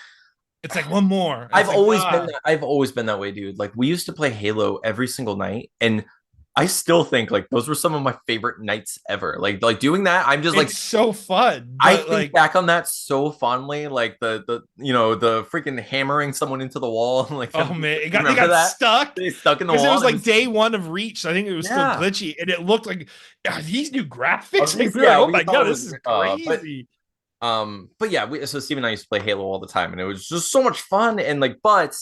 Speaker 2: like one more. It's like
Speaker 1: I've always been that way, dude. Like we used to play Halo every single night, and I still think like those were some of my favorite nights ever. Like doing that, I'm just like
Speaker 2: it's so fun,
Speaker 1: I
Speaker 2: but
Speaker 1: think
Speaker 2: like
Speaker 1: back on that so fondly, like the the freaking hammering someone into the wall and like
Speaker 2: oh man, they
Speaker 1: remember
Speaker 2: got
Speaker 1: that?
Speaker 2: stuck
Speaker 1: They stuck in the
Speaker 2: because it
Speaker 1: wall
Speaker 2: was
Speaker 1: and it
Speaker 2: like
Speaker 1: was
Speaker 2: day one of Reach. So I think it was still
Speaker 1: yeah.
Speaker 2: glitchy, and it looked like are these new
Speaker 1: I
Speaker 2: graphics.
Speaker 1: was gonna
Speaker 2: Like
Speaker 1: say,
Speaker 2: we were like,
Speaker 1: yeah,
Speaker 2: oh
Speaker 1: we
Speaker 2: my
Speaker 1: thought
Speaker 2: god,
Speaker 1: it was
Speaker 2: this is crazy.
Speaker 1: but yeah, so Steve and I used to play Halo all the time, and it was just so much fun. And like, but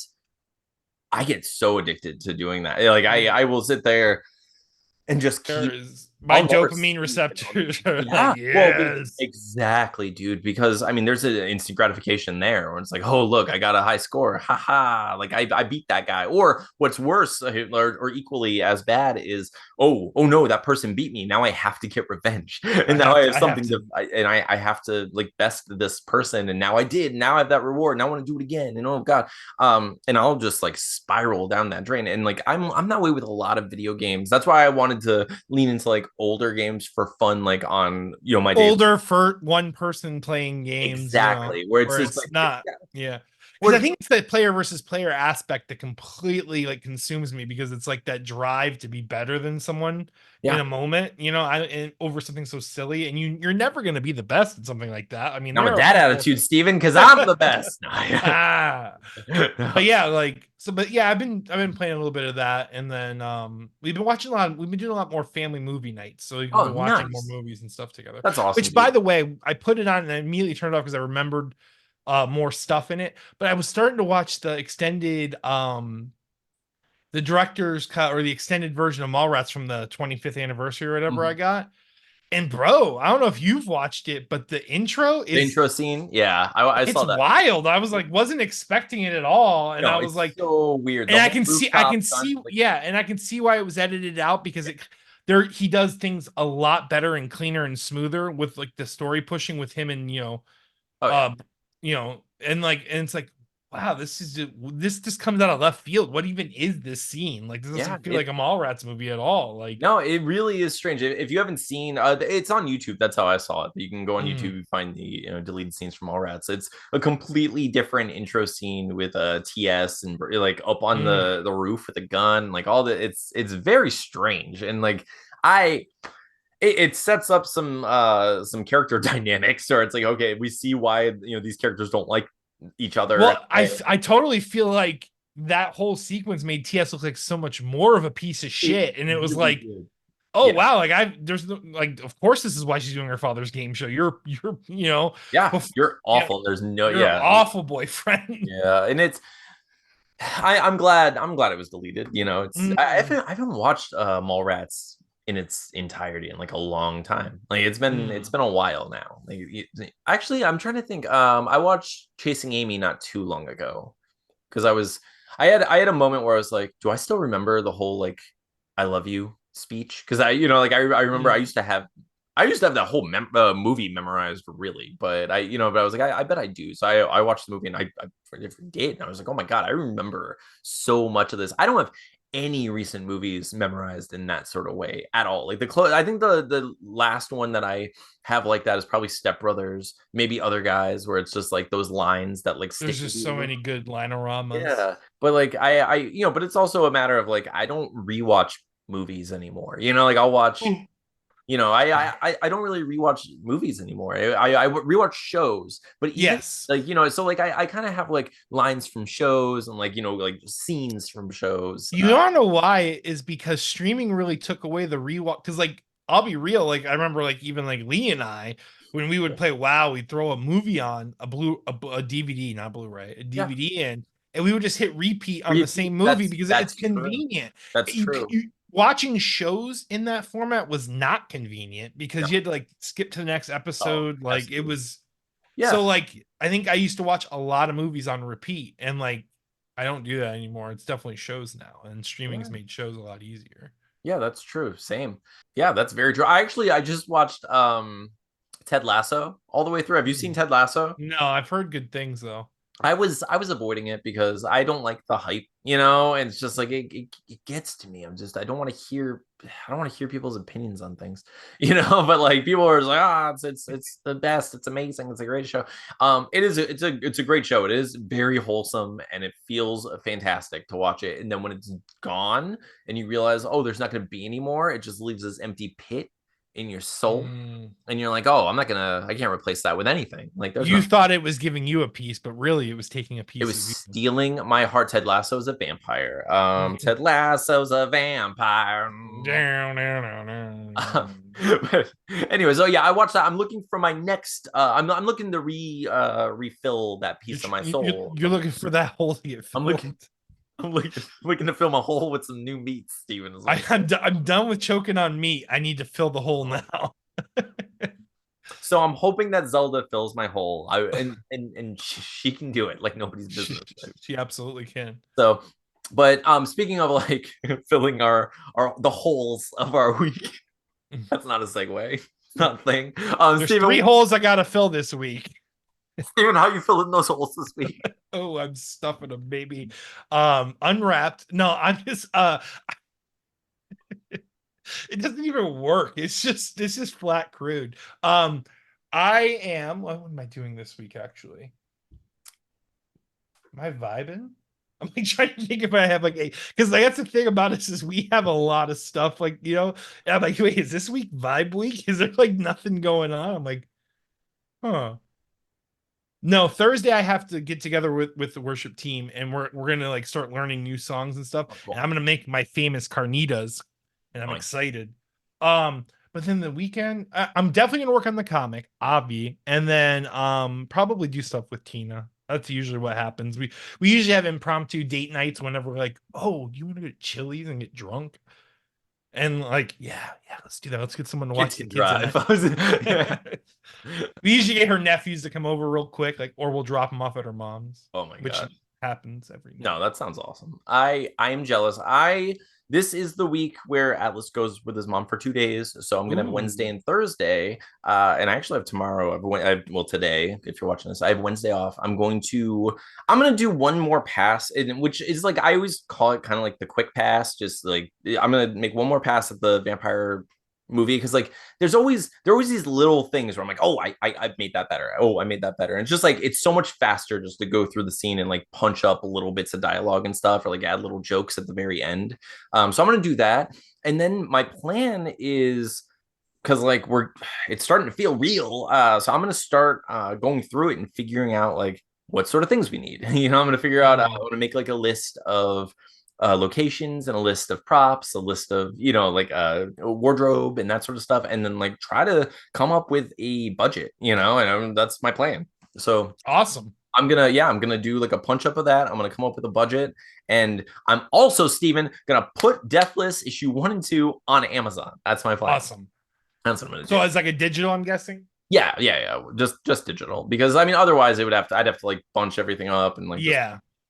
Speaker 1: I get so addicted to doing that. Like I will sit there and just keep
Speaker 2: There's my
Speaker 1: I'll never
Speaker 2: dopamine
Speaker 1: sleep.
Speaker 2: receptors are like
Speaker 1: Yeah. Well,
Speaker 2: yes.
Speaker 1: exactly, dude. Because I mean, there's an instant gratification there where it's like, oh, look, I got a high score. Ha ha. Like I beat that guy. Or what's worse, or equally as bad is, oh no, that person beat me. Now I have to get revenge. And now I have
Speaker 2: I have
Speaker 1: something
Speaker 2: to.
Speaker 1: and I have to like best this person. And now I did. Now I have that reward. Now I want to do it again. And oh God. And I'll just like spiral down that drain. And like I'm that way with a lot of video games. That's why I wanted to lean into like older games for fun, like on my days.
Speaker 2: Older for one person playing games,
Speaker 1: Exactly, where it's
Speaker 2: where
Speaker 1: just
Speaker 2: it's
Speaker 1: like
Speaker 2: not,
Speaker 1: yeah,
Speaker 2: yeah. Because I
Speaker 1: where
Speaker 2: think it's that player versus player aspect that completely like consumes me because it's like that drive to be better than someone in
Speaker 1: yeah.
Speaker 2: a moment, over something so silly, and you're never going to be the best at something like that. I mean,
Speaker 1: I'm a
Speaker 2: there are
Speaker 1: dad
Speaker 2: people.
Speaker 1: attitude, Steven, because I'm the best.
Speaker 2: ah, but
Speaker 1: No.
Speaker 2: yeah, but yeah, I've been playing a little bit of that, and then we've been doing a lot more family movie nights, so we've
Speaker 1: Oh,
Speaker 2: been watching more
Speaker 1: nice.
Speaker 2: movies and stuff together.
Speaker 1: That's awesome,
Speaker 2: Which, by
Speaker 1: dude.
Speaker 2: the way, I put it on and I immediately turned it off because I remembered more stuff in it. But I was starting to watch the director's cut or the extended version of Mallrats from the 25th anniversary or whatever I
Speaker 1: Mhm.
Speaker 2: got. And bro, I don't know if you've watched it, but the intro
Speaker 1: The
Speaker 2: is
Speaker 1: intro scene, yeah, I
Speaker 2: it's
Speaker 1: saw that.
Speaker 2: wild. I was like, wasn't expecting it at all. And I
Speaker 1: No,
Speaker 2: was
Speaker 1: it's
Speaker 2: like,
Speaker 1: so weird.
Speaker 2: and
Speaker 1: The whole
Speaker 2: I
Speaker 1: rooftop
Speaker 2: can
Speaker 1: gun,
Speaker 2: see,
Speaker 1: like,
Speaker 2: yeah, and I can see why it was edited out because he does things a lot better and cleaner and smoother with like the story pushing with him and
Speaker 1: oh yeah,
Speaker 2: uh and it's like wow, this just comes out of left field. What even is this scene? Like this
Speaker 1: yeah.
Speaker 2: doesn't feel like a Mallrats movie at all. Like
Speaker 1: No, it really is strange. If you haven't seen, it's on YouTube. That's how I saw it. You can go on
Speaker 2: mm,
Speaker 1: YouTube and find the deleted scenes from Mallrats. It's a completely different intro scene with TS and like up on
Speaker 2: mm,
Speaker 1: the roof with a gun, like all the. It's very strange and like I. It sets up some character dynamics, or it's like okay, we see why these characters don't like each other.
Speaker 2: well, I totally feel like that whole sequence made TS look like so much more of a piece of
Speaker 1: It
Speaker 2: shit, and it was
Speaker 1: really
Speaker 2: like
Speaker 1: did.
Speaker 2: oh
Speaker 1: Yeah,
Speaker 2: wow, like like of course this is why she's doing her father's game show. You're
Speaker 1: yeah.
Speaker 2: before,
Speaker 1: You're
Speaker 2: yeah,
Speaker 1: awful. There's no
Speaker 2: you're an
Speaker 1: yeah.
Speaker 2: awful boyfriend.
Speaker 1: Yeah, and I'm glad it was deleted.
Speaker 2: Mm,
Speaker 1: I haven't watched Mallrats in its entirety in like a long time. Like it's
Speaker 2: mm,
Speaker 1: been a while now. Like actually, I'm trying to think. I watched Chasing Amy not too long ago because I had a moment where I was like, do I still remember the whole like I love you speech? Because I remember I
Speaker 2: mm.
Speaker 1: used to have I used to have that whole movie memorized, really, but but I was like, I bet I do. So I watched the movie and I forget, and I was like, oh my god, I remember so much of this. I don't have any recent movies memorized in that sort of way at all. Like I think the last one that I have like that is probably Step Brothers, maybe Other Guys, where it's just like those lines that like
Speaker 2: There's
Speaker 1: stick with
Speaker 2: just so
Speaker 1: you.
Speaker 2: many good linororamas.
Speaker 1: Yeah, but like but it's also a matter of like I don't rewatch movies anymore. Like I'll watch. I don't really rewatch movies anymore. I rewatch shows, but even
Speaker 2: Yes.
Speaker 1: like so like I kind of have like lines from shows and like like scenes from shows.
Speaker 2: You don't know why is because streaming really took away the rewatch. Because like I'll be real, like I remember like even like Lee and I when we would play WoW, we'd throw a movie on a DVD, not Blu-ray, a
Speaker 1: Yeah,
Speaker 2: DVD in, and we would just hit repeat on the
Speaker 1: repeat.
Speaker 2: same movie because it's
Speaker 1: That's true.
Speaker 2: convenient.
Speaker 1: That's true.
Speaker 2: Watching shows in that format was not convenient
Speaker 1: No,
Speaker 2: because you had to like skip to the next
Speaker 1: oh,
Speaker 2: episode. Like it
Speaker 1: absolutely.
Speaker 2: was
Speaker 1: Yeah,
Speaker 2: so like I think I used to watch a lot of movies on repeat and like I don't do that anymore. It's definitely shows now and streaming's
Speaker 1: yeah,
Speaker 2: made shows a lot easier.
Speaker 1: yeah. That's true. Same. Yeah, that's very true. I just watched Ted Lasso all the way through. Have you seen
Speaker 2: Mm.
Speaker 1: Ted Lasso?
Speaker 2: No, I've heard good things though.
Speaker 1: I was avoiding it because I don't like the hype, and it's just like it gets to me. I don't want to hear people's opinions on things, but like people are just like, it's the best, it's amazing, it's a great show. It's a great show. It is very wholesome and it feels fantastic to watch it. And then when it's gone and you realize, oh, there's not going to be any more, it just leaves this empty pit in your soul.
Speaker 2: Mm.
Speaker 1: And you're like, oh, I can't replace that with anything. Like there's
Speaker 2: You
Speaker 1: nothing.
Speaker 2: thought it was giving you a piece, but really it was taking a
Speaker 1: It
Speaker 2: piece
Speaker 1: was
Speaker 2: of you.
Speaker 1: stealing my heart. Ted Lasso's a vampire. Ted Lasso's a vampire.
Speaker 2: Down, down, down, down.
Speaker 1: But anyways, oh yeah, I watched that. I'm looking for my next. I'm looking to refill that piece of my soul.
Speaker 2: You're looking for that hole to get
Speaker 1: I'm
Speaker 2: filled.
Speaker 1: looking. I'm looking to fill my hole with some new meat, Steven. Is what
Speaker 2: I'm done with choking on meat. I need to fill the hole now.
Speaker 1: So I'm hoping that Zelda fills my hole. And she can do it like nobody's business.
Speaker 2: She absolutely can.
Speaker 1: So, but speaking of like filling our the holes of our week, that's not a segue. It's not a thing.
Speaker 2: There's three holes I gotta fill this week.
Speaker 1: Steven, how you filling those holes this week?
Speaker 2: Oh, I'm stuffing them, baby. Unwrapped. No, I'm just it doesn't even work. It's just this is flat crude. I am what am I doing this week actually? Am I vibing? I'm like trying to think if I have like a because that's the thing about us is we have a lot of stuff like and I'm like, wait, is this week vibe week? Is there like nothing going on? I'm like, huh. No, Thursday I have to get together with the worship team and we're gonna like start learning new songs and stuff.
Speaker 1: Oh,
Speaker 2: And
Speaker 1: cool.
Speaker 2: I'm gonna make my famous carnitas, and I'm
Speaker 1: Nice.
Speaker 2: excited. But then the weekend, I'm definitely gonna work on the comic, Avi, and then probably do stuff with Tina. That's usually what happens. We usually have impromptu date nights whenever we're like, oh, you want to go to Chili's and get drunk? And like, yeah, let's do that. Let's get someone to
Speaker 1: Kids
Speaker 2: watch the
Speaker 1: can
Speaker 2: kids
Speaker 1: drive. Yeah.
Speaker 2: tonight. We usually get her nephews to come over real quick, like, or we'll drop them off at her mom's,
Speaker 1: Oh my
Speaker 2: which
Speaker 1: god.
Speaker 2: happens every
Speaker 1: No,
Speaker 2: night.
Speaker 1: that sounds awesome. I am jealous. I This is the week where Atlas goes with his mom for 2 days, so I'm gonna have Wednesday
Speaker 2: Ooh,
Speaker 1: and Thursday, and I actually have tomorrow. Well, today, if you're watching this, I have Wednesday off. I'm gonna do one more pass, which is like I always call it kind of like the quick pass. Just like I'm gonna make one more pass at the vampire movie because like there are always these little things where I'm like, oh, I've made that better. Oh, I made that better. And it's just like it's so much faster just to go through the scene and like punch up little bits of dialogue and stuff, or like add little jokes at the very end. So I'm gonna do that, and then my plan is because like it's starting to feel real. So I'm gonna start going through it and figuring out like what sort of things we need. I'm gonna figure out. I
Speaker 2: mm,
Speaker 1: want to make like a list of locations and a list of props, a list of like a wardrobe and that sort of stuff, and then like try to come up with a budget. And that's my plan. So
Speaker 2: awesome.
Speaker 1: I'm gonna do like a punch up of that. I'm gonna come up with a budget, and I'm also Steven gonna put Deathless issue 1 and 2 on Amazon. That's my plan.
Speaker 2: Awesome.
Speaker 1: That's what I'm gonna
Speaker 2: So
Speaker 1: do.
Speaker 2: it's like a digital, I'm guessing.
Speaker 1: Yeah. Just digital because I mean otherwise I'd have to like bunch everything up and like just
Speaker 2: Yeah.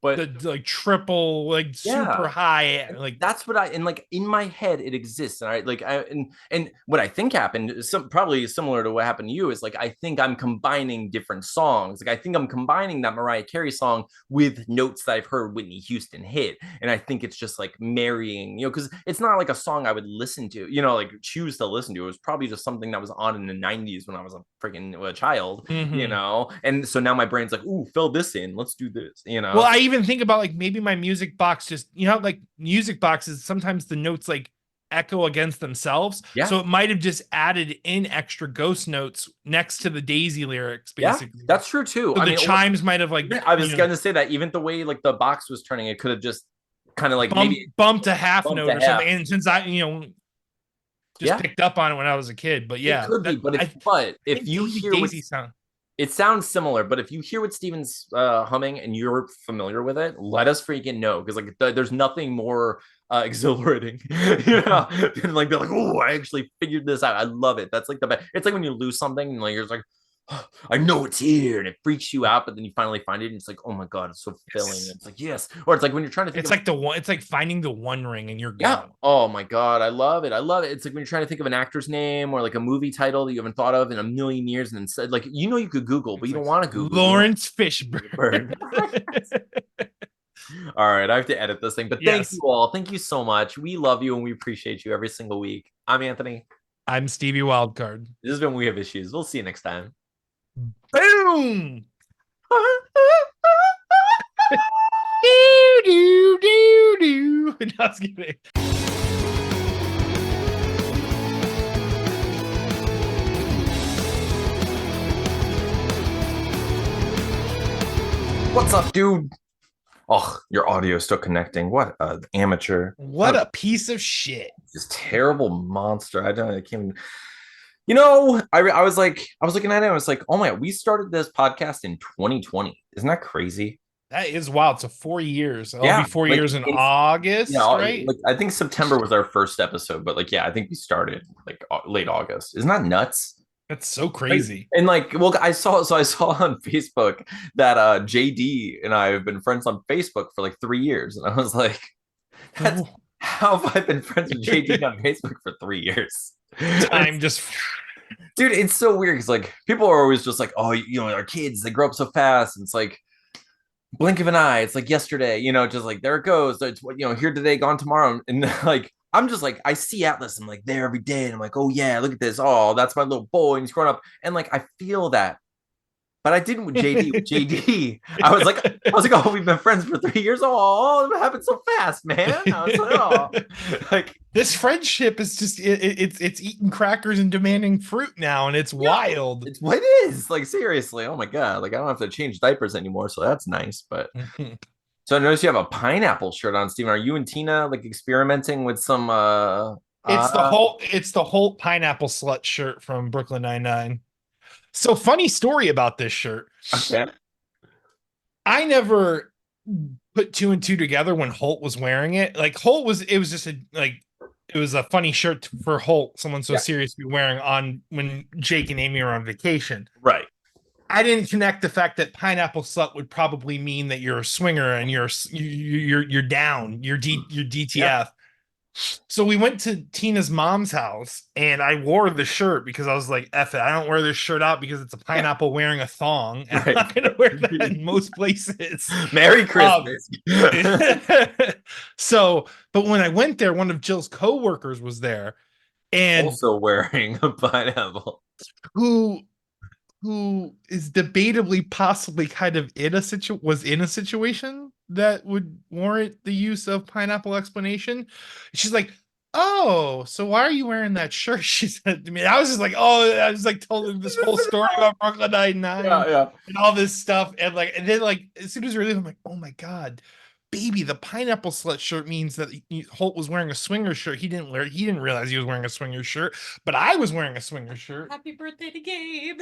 Speaker 1: But
Speaker 2: the like triple, like
Speaker 1: yeah,
Speaker 2: super high,
Speaker 1: and
Speaker 2: like
Speaker 1: that's what I and like in my head it exists, and I like I and what I think happened, some probably similar to what happened to you, is like I think I'm combining different songs. Like I think I'm combining that Mariah Carey song with notes that I've heard Whitney Houston hit, and I think it's just like marrying, because it's not like a song I would listen to, like choose to listen to. It was probably just something that was on in the '90s when I was a freaking child, and so now my brain's like, ooh, fill this in, let's do this,
Speaker 2: Well,
Speaker 1: So
Speaker 2: I even think about like maybe my music box just, like music boxes, sometimes the notes like echo against themselves.
Speaker 1: yeah.
Speaker 2: So it might have just added in extra ghost notes next to the Daisy lyrics,
Speaker 1: Yeah,
Speaker 2: basically.
Speaker 1: that's true too.
Speaker 2: So
Speaker 1: I
Speaker 2: the
Speaker 1: mean,
Speaker 2: chimes might have like,
Speaker 1: I was going to say that even the way like the box was turning, it could have just kind of like maybe
Speaker 2: bumped a half
Speaker 1: bumped
Speaker 2: note
Speaker 1: a
Speaker 2: or
Speaker 1: half.
Speaker 2: something. And since I, just
Speaker 1: Yeah,
Speaker 2: picked up on it when I was a kid, but
Speaker 1: it
Speaker 2: yeah,
Speaker 1: could be.
Speaker 2: that
Speaker 1: But
Speaker 2: I
Speaker 1: if
Speaker 2: think
Speaker 1: you hear what
Speaker 2: Daisy sound.
Speaker 1: it sounds similar, but if you hear what Steven's humming and you're familiar with it, let us freaking know, because like there's nothing more exhilarating, than like be like, oh, I actually figured this out. I love it. That's like the best. It's like when you lose something and like you're just like, oh, I know it's here, and it freaks you out, but then you finally find it and it's like, oh my god, it's so filling.
Speaker 2: Yes.
Speaker 1: It's like yes, or it's like when you're trying to think
Speaker 2: It's
Speaker 1: of
Speaker 2: like it's like finding the one ring and you're
Speaker 1: yeah.
Speaker 2: gone.
Speaker 1: Oh my God. I love it. I love it. It's like when you're trying to think of an actor's name or like a movie title that you haven't thought of in a million years. And instead, like, you could Google, but
Speaker 2: It's
Speaker 1: you
Speaker 2: like
Speaker 1: don't want to Google.
Speaker 2: Lawrence Fishburne.
Speaker 1: All right. I have to edit this thing, but thank you
Speaker 2: Yes.
Speaker 1: all. Thank you so much. We love you and we appreciate you every single week. I'm Anthony.
Speaker 2: I'm Stevie Wildcard.
Speaker 1: This has been We Have Issues. We'll see you next time.
Speaker 2: Boom. do do do do. No, I was kidding.
Speaker 1: What's up, dude? Oh, your audio is still connecting. What an amateur.
Speaker 2: What a piece of shit.
Speaker 1: This terrible monster. I can't even. I was looking at it. I was like, oh my God, we started this podcast in 2020. Isn't that crazy?
Speaker 2: That is wild. So 4 years. It'll
Speaker 1: Yeah,
Speaker 2: be 4
Speaker 1: like
Speaker 2: years in August, right?
Speaker 1: like I think September was our first episode, but like yeah, I think we started like late August. Isn't that nuts?
Speaker 2: That's so
Speaker 1: Right?
Speaker 2: crazy.
Speaker 1: And like, well, I saw on Facebook that JD and I have been friends on Facebook for like 3 years, and I was like, that's how have I been friends with JD on Facebook for 3 years?
Speaker 2: Time just
Speaker 1: dude, it's so weird because like people are always just like, oh, our kids, they grow up so fast, and it's like blink of an eye, it's like yesterday, just like there it goes, it's here today, gone tomorrow, and like I'm just like I see Atlas, I'm like there every day, and I'm like, oh yeah, look at this, oh that's my little boy, and he's growing up, and like I feel that. But I didn't with JD. With JD, I was like, oh, we've been friends for 3 years. Oh, it happened so fast, man. I was like, oh, like
Speaker 2: this friendship is just it's eating crackers and demanding fruit now, and it's wild.
Speaker 1: It's what it is. Like seriously, oh my God, like I don't have to change diapers anymore, so that's nice. But so I noticed you have a pineapple shirt on, Steven. Are you and Tina like experimenting with some?
Speaker 2: It's the whole pineapple slut shirt from Brooklyn Nine-Nine. So funny story about this shirt.
Speaker 1: Okay.
Speaker 2: I never put two and two together when Holt was wearing it. Like it was just it was a funny shirt for Holt, someone so serious to be wearing on when Jake and Amy are on vacation.
Speaker 1: Right.
Speaker 2: I didn't connect the fact that pineapple slut would probably mean that you're a swinger and you're down, you're DTF. Yeah. So we went to Tina's mom's house and I wore the shirt because I was like, F it, I don't wear this shirt out because it's a pineapple wearing a thong. And I'm not going to wear that in most places.
Speaker 1: Merry Christmas.
Speaker 2: So, but when I went there, one of Jill's coworkers was there and
Speaker 1: also wearing a pineapple.
Speaker 2: Who is debatably possibly kind of was in a situation that would warrant the use of pineapple explanation. She's like, oh, so why are you wearing that shirt? She said to me. I was just like, oh, I was like told him this whole story about Brooklyn Nine-Nine and all this stuff. And then like as soon as we leave, I'm like, oh my God, baby, the pineapple slut shirt means that Holt was wearing a swinger shirt. He didn't realize he was wearing a swinger shirt, but I was wearing a swinger shirt.
Speaker 3: Happy birthday to Gabe.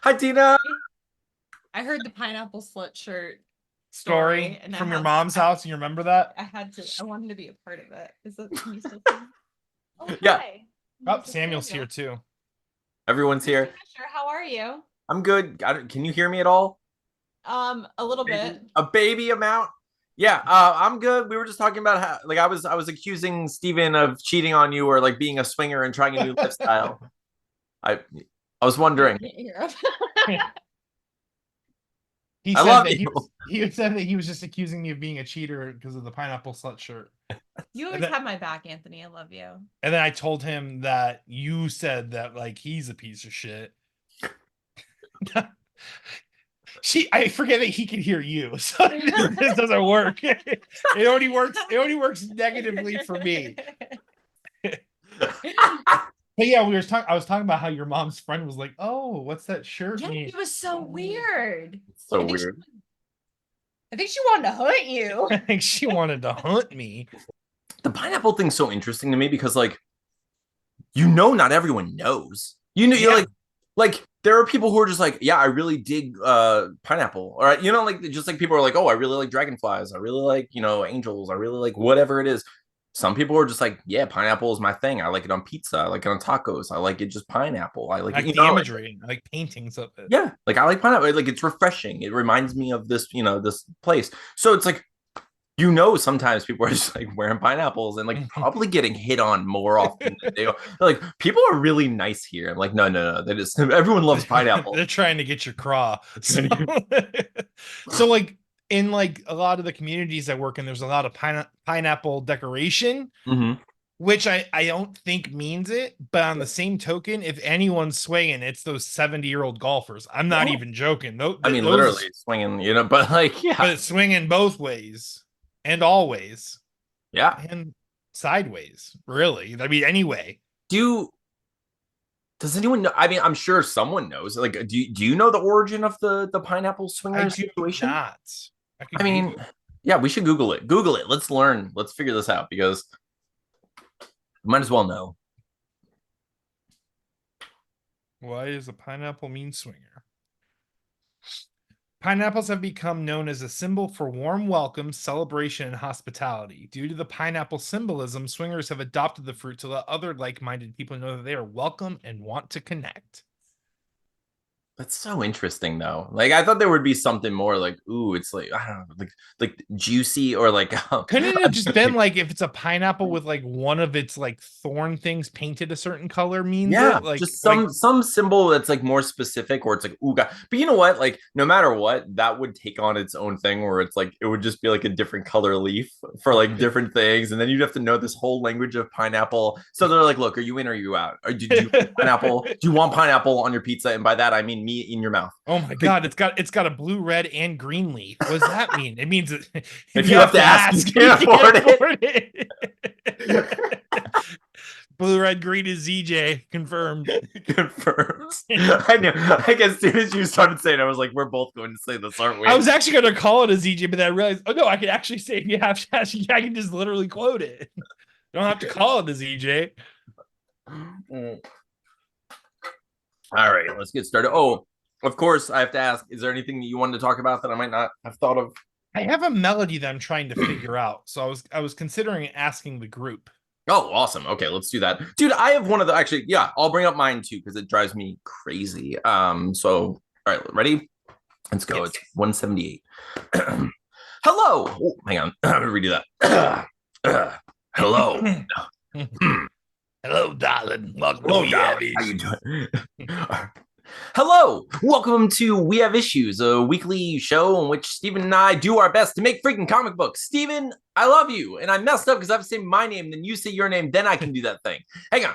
Speaker 1: Hi, Tina.
Speaker 3: I heard the pineapple slut shirt
Speaker 2: story from your mom's house. You remember that?
Speaker 3: I wanted to be a part of it. Is that can you still
Speaker 1: yeah.
Speaker 3: Hi.
Speaker 2: Oh, Samuel's here too.
Speaker 1: Everyone's here.
Speaker 3: Sure. How are you?
Speaker 1: I'm good. Can you hear me at all?
Speaker 3: A little bit.
Speaker 1: A baby amount. Yeah, I'm good. We were just talking about how, like, I was accusing Steven of cheating on you or like being a swinger and trying a new lifestyle. I I was wondering.
Speaker 2: He
Speaker 1: I
Speaker 2: said
Speaker 1: love
Speaker 2: that
Speaker 1: you.
Speaker 2: he said that he was just accusing me of being a cheater because of the pineapple slut shirt.
Speaker 3: You always have my back, Anthony. I love you.
Speaker 2: And then I told him that you said that like he's a piece of shit. I forget that he can hear you, so this doesn't work. It only works. It only works negatively for me. But yeah, I was talking about how your mom's friend was like, "Oh, what's that shirt?"
Speaker 3: Yeah,
Speaker 2: mean?
Speaker 3: it was so weird.
Speaker 1: So
Speaker 3: I think
Speaker 1: weird.
Speaker 3: I think she wanted to hunt you.
Speaker 2: I think she wanted to hunt me.
Speaker 1: The pineapple thing's so interesting to me because, like, not everyone knows. You're
Speaker 2: Yeah.
Speaker 1: like there are people who are just like, yeah, I really dig pineapple. All right, like just like people are like, oh, I really like dragonflies. I really like, angels. I really like whatever it is. Some people are just like, yeah, pineapple is my thing. I like it on pizza. I like it on tacos. I like it just pineapple. I like
Speaker 2: Like
Speaker 1: it,
Speaker 2: the imagery, like paintings of it.
Speaker 1: yeah, like I like pineapple. Like it's refreshing. It reminds me of this, this place. So it's like, sometimes people are just like wearing pineapples and like probably getting hit on more often than they are. They're like, people are really nice here. I'm like, no. They just everyone loves pineapple.
Speaker 2: They're trying to get your craw. So like in like a lot of the communities I work in, there's a lot of pineapple decoration, which I don't think means it. But on the same token, if anyone's swinging, it's those 70-year-old golfers. I'm not even joking.
Speaker 1: I mean, literally swinging, but like, yeah,
Speaker 2: but it's swinging both ways and always,
Speaker 1: yeah,
Speaker 2: and sideways. Really, I mean, anyway.
Speaker 1: Does anyone know? I mean, I'm sure someone knows. Like, do you know the origin of the pineapple swinger situation?
Speaker 2: Not.
Speaker 1: I mean, yeah, we should Google it. Google it. Let's learn. Let's figure this out because we might as well know.
Speaker 2: Why does a pineapple mean swinger? Pineapples have become known as a symbol for warm welcome, celebration, and hospitality. Due to the pineapple symbolism, swingers have adopted the fruit to let other like-minded people know that they are welcome and want to connect.
Speaker 1: That's so interesting, though. Like, I thought there would be something more like, ooh, it's like, I don't know, like juicy or like.
Speaker 2: Couldn't it have just been like if it's a pineapple with like one of its like thorn things painted a certain color means
Speaker 1: yeah,
Speaker 2: it? Like
Speaker 1: just some symbol that's like more specific, or it's like, ooh, God. But you know what? Like, no matter what, that would take on its own thing, where it's like it would just be like a different color leaf for like different things, and then you'd have to know this whole language of pineapple. So they're like, look, are you in or are you out? Or do you want pineapple? Do you want pineapple on your pizza? And by that I mean me in your mouth.
Speaker 2: Oh my God, it's got a blue, red, and green leaf. What does that mean? It means
Speaker 1: if you have to ask, you can't afford it.
Speaker 2: Blue, red, green is ZJ. Confirmed.
Speaker 1: Confirmed. I knew. Like, as soon as you started saying it, I was like, we're both going to say this, aren't we?
Speaker 2: I was actually going to call it a ZJ, but then I realized, oh no, I can actually say if you have to ask, I can just literally quote it. You don't have to call it a ZJ.
Speaker 1: All right, let's get started. Oh, of course, I have to ask, is there anything that you wanted to talk about that I might not have thought of?
Speaker 2: I have a melody that I'm trying to figure out. So I was considering asking the group.
Speaker 1: Oh, awesome. Okay, let's do that. Dude, I have one of the actually, yeah, I'll bring up mine too because it drives me crazy. So all right, ready? Let's go. Yes. It's 178. Hello. Oh, hang on. I'm gonna redo that. Hello.
Speaker 2: Hello, darling. Welcome
Speaker 1: to darling. How you doing? Hello, welcome to We Have Issues, a weekly show in which Steven and I do our best to make freaking comic books. Steven, I love you, and I messed up because I have to say my name, then you say your name, then I can do that thing. Hang on.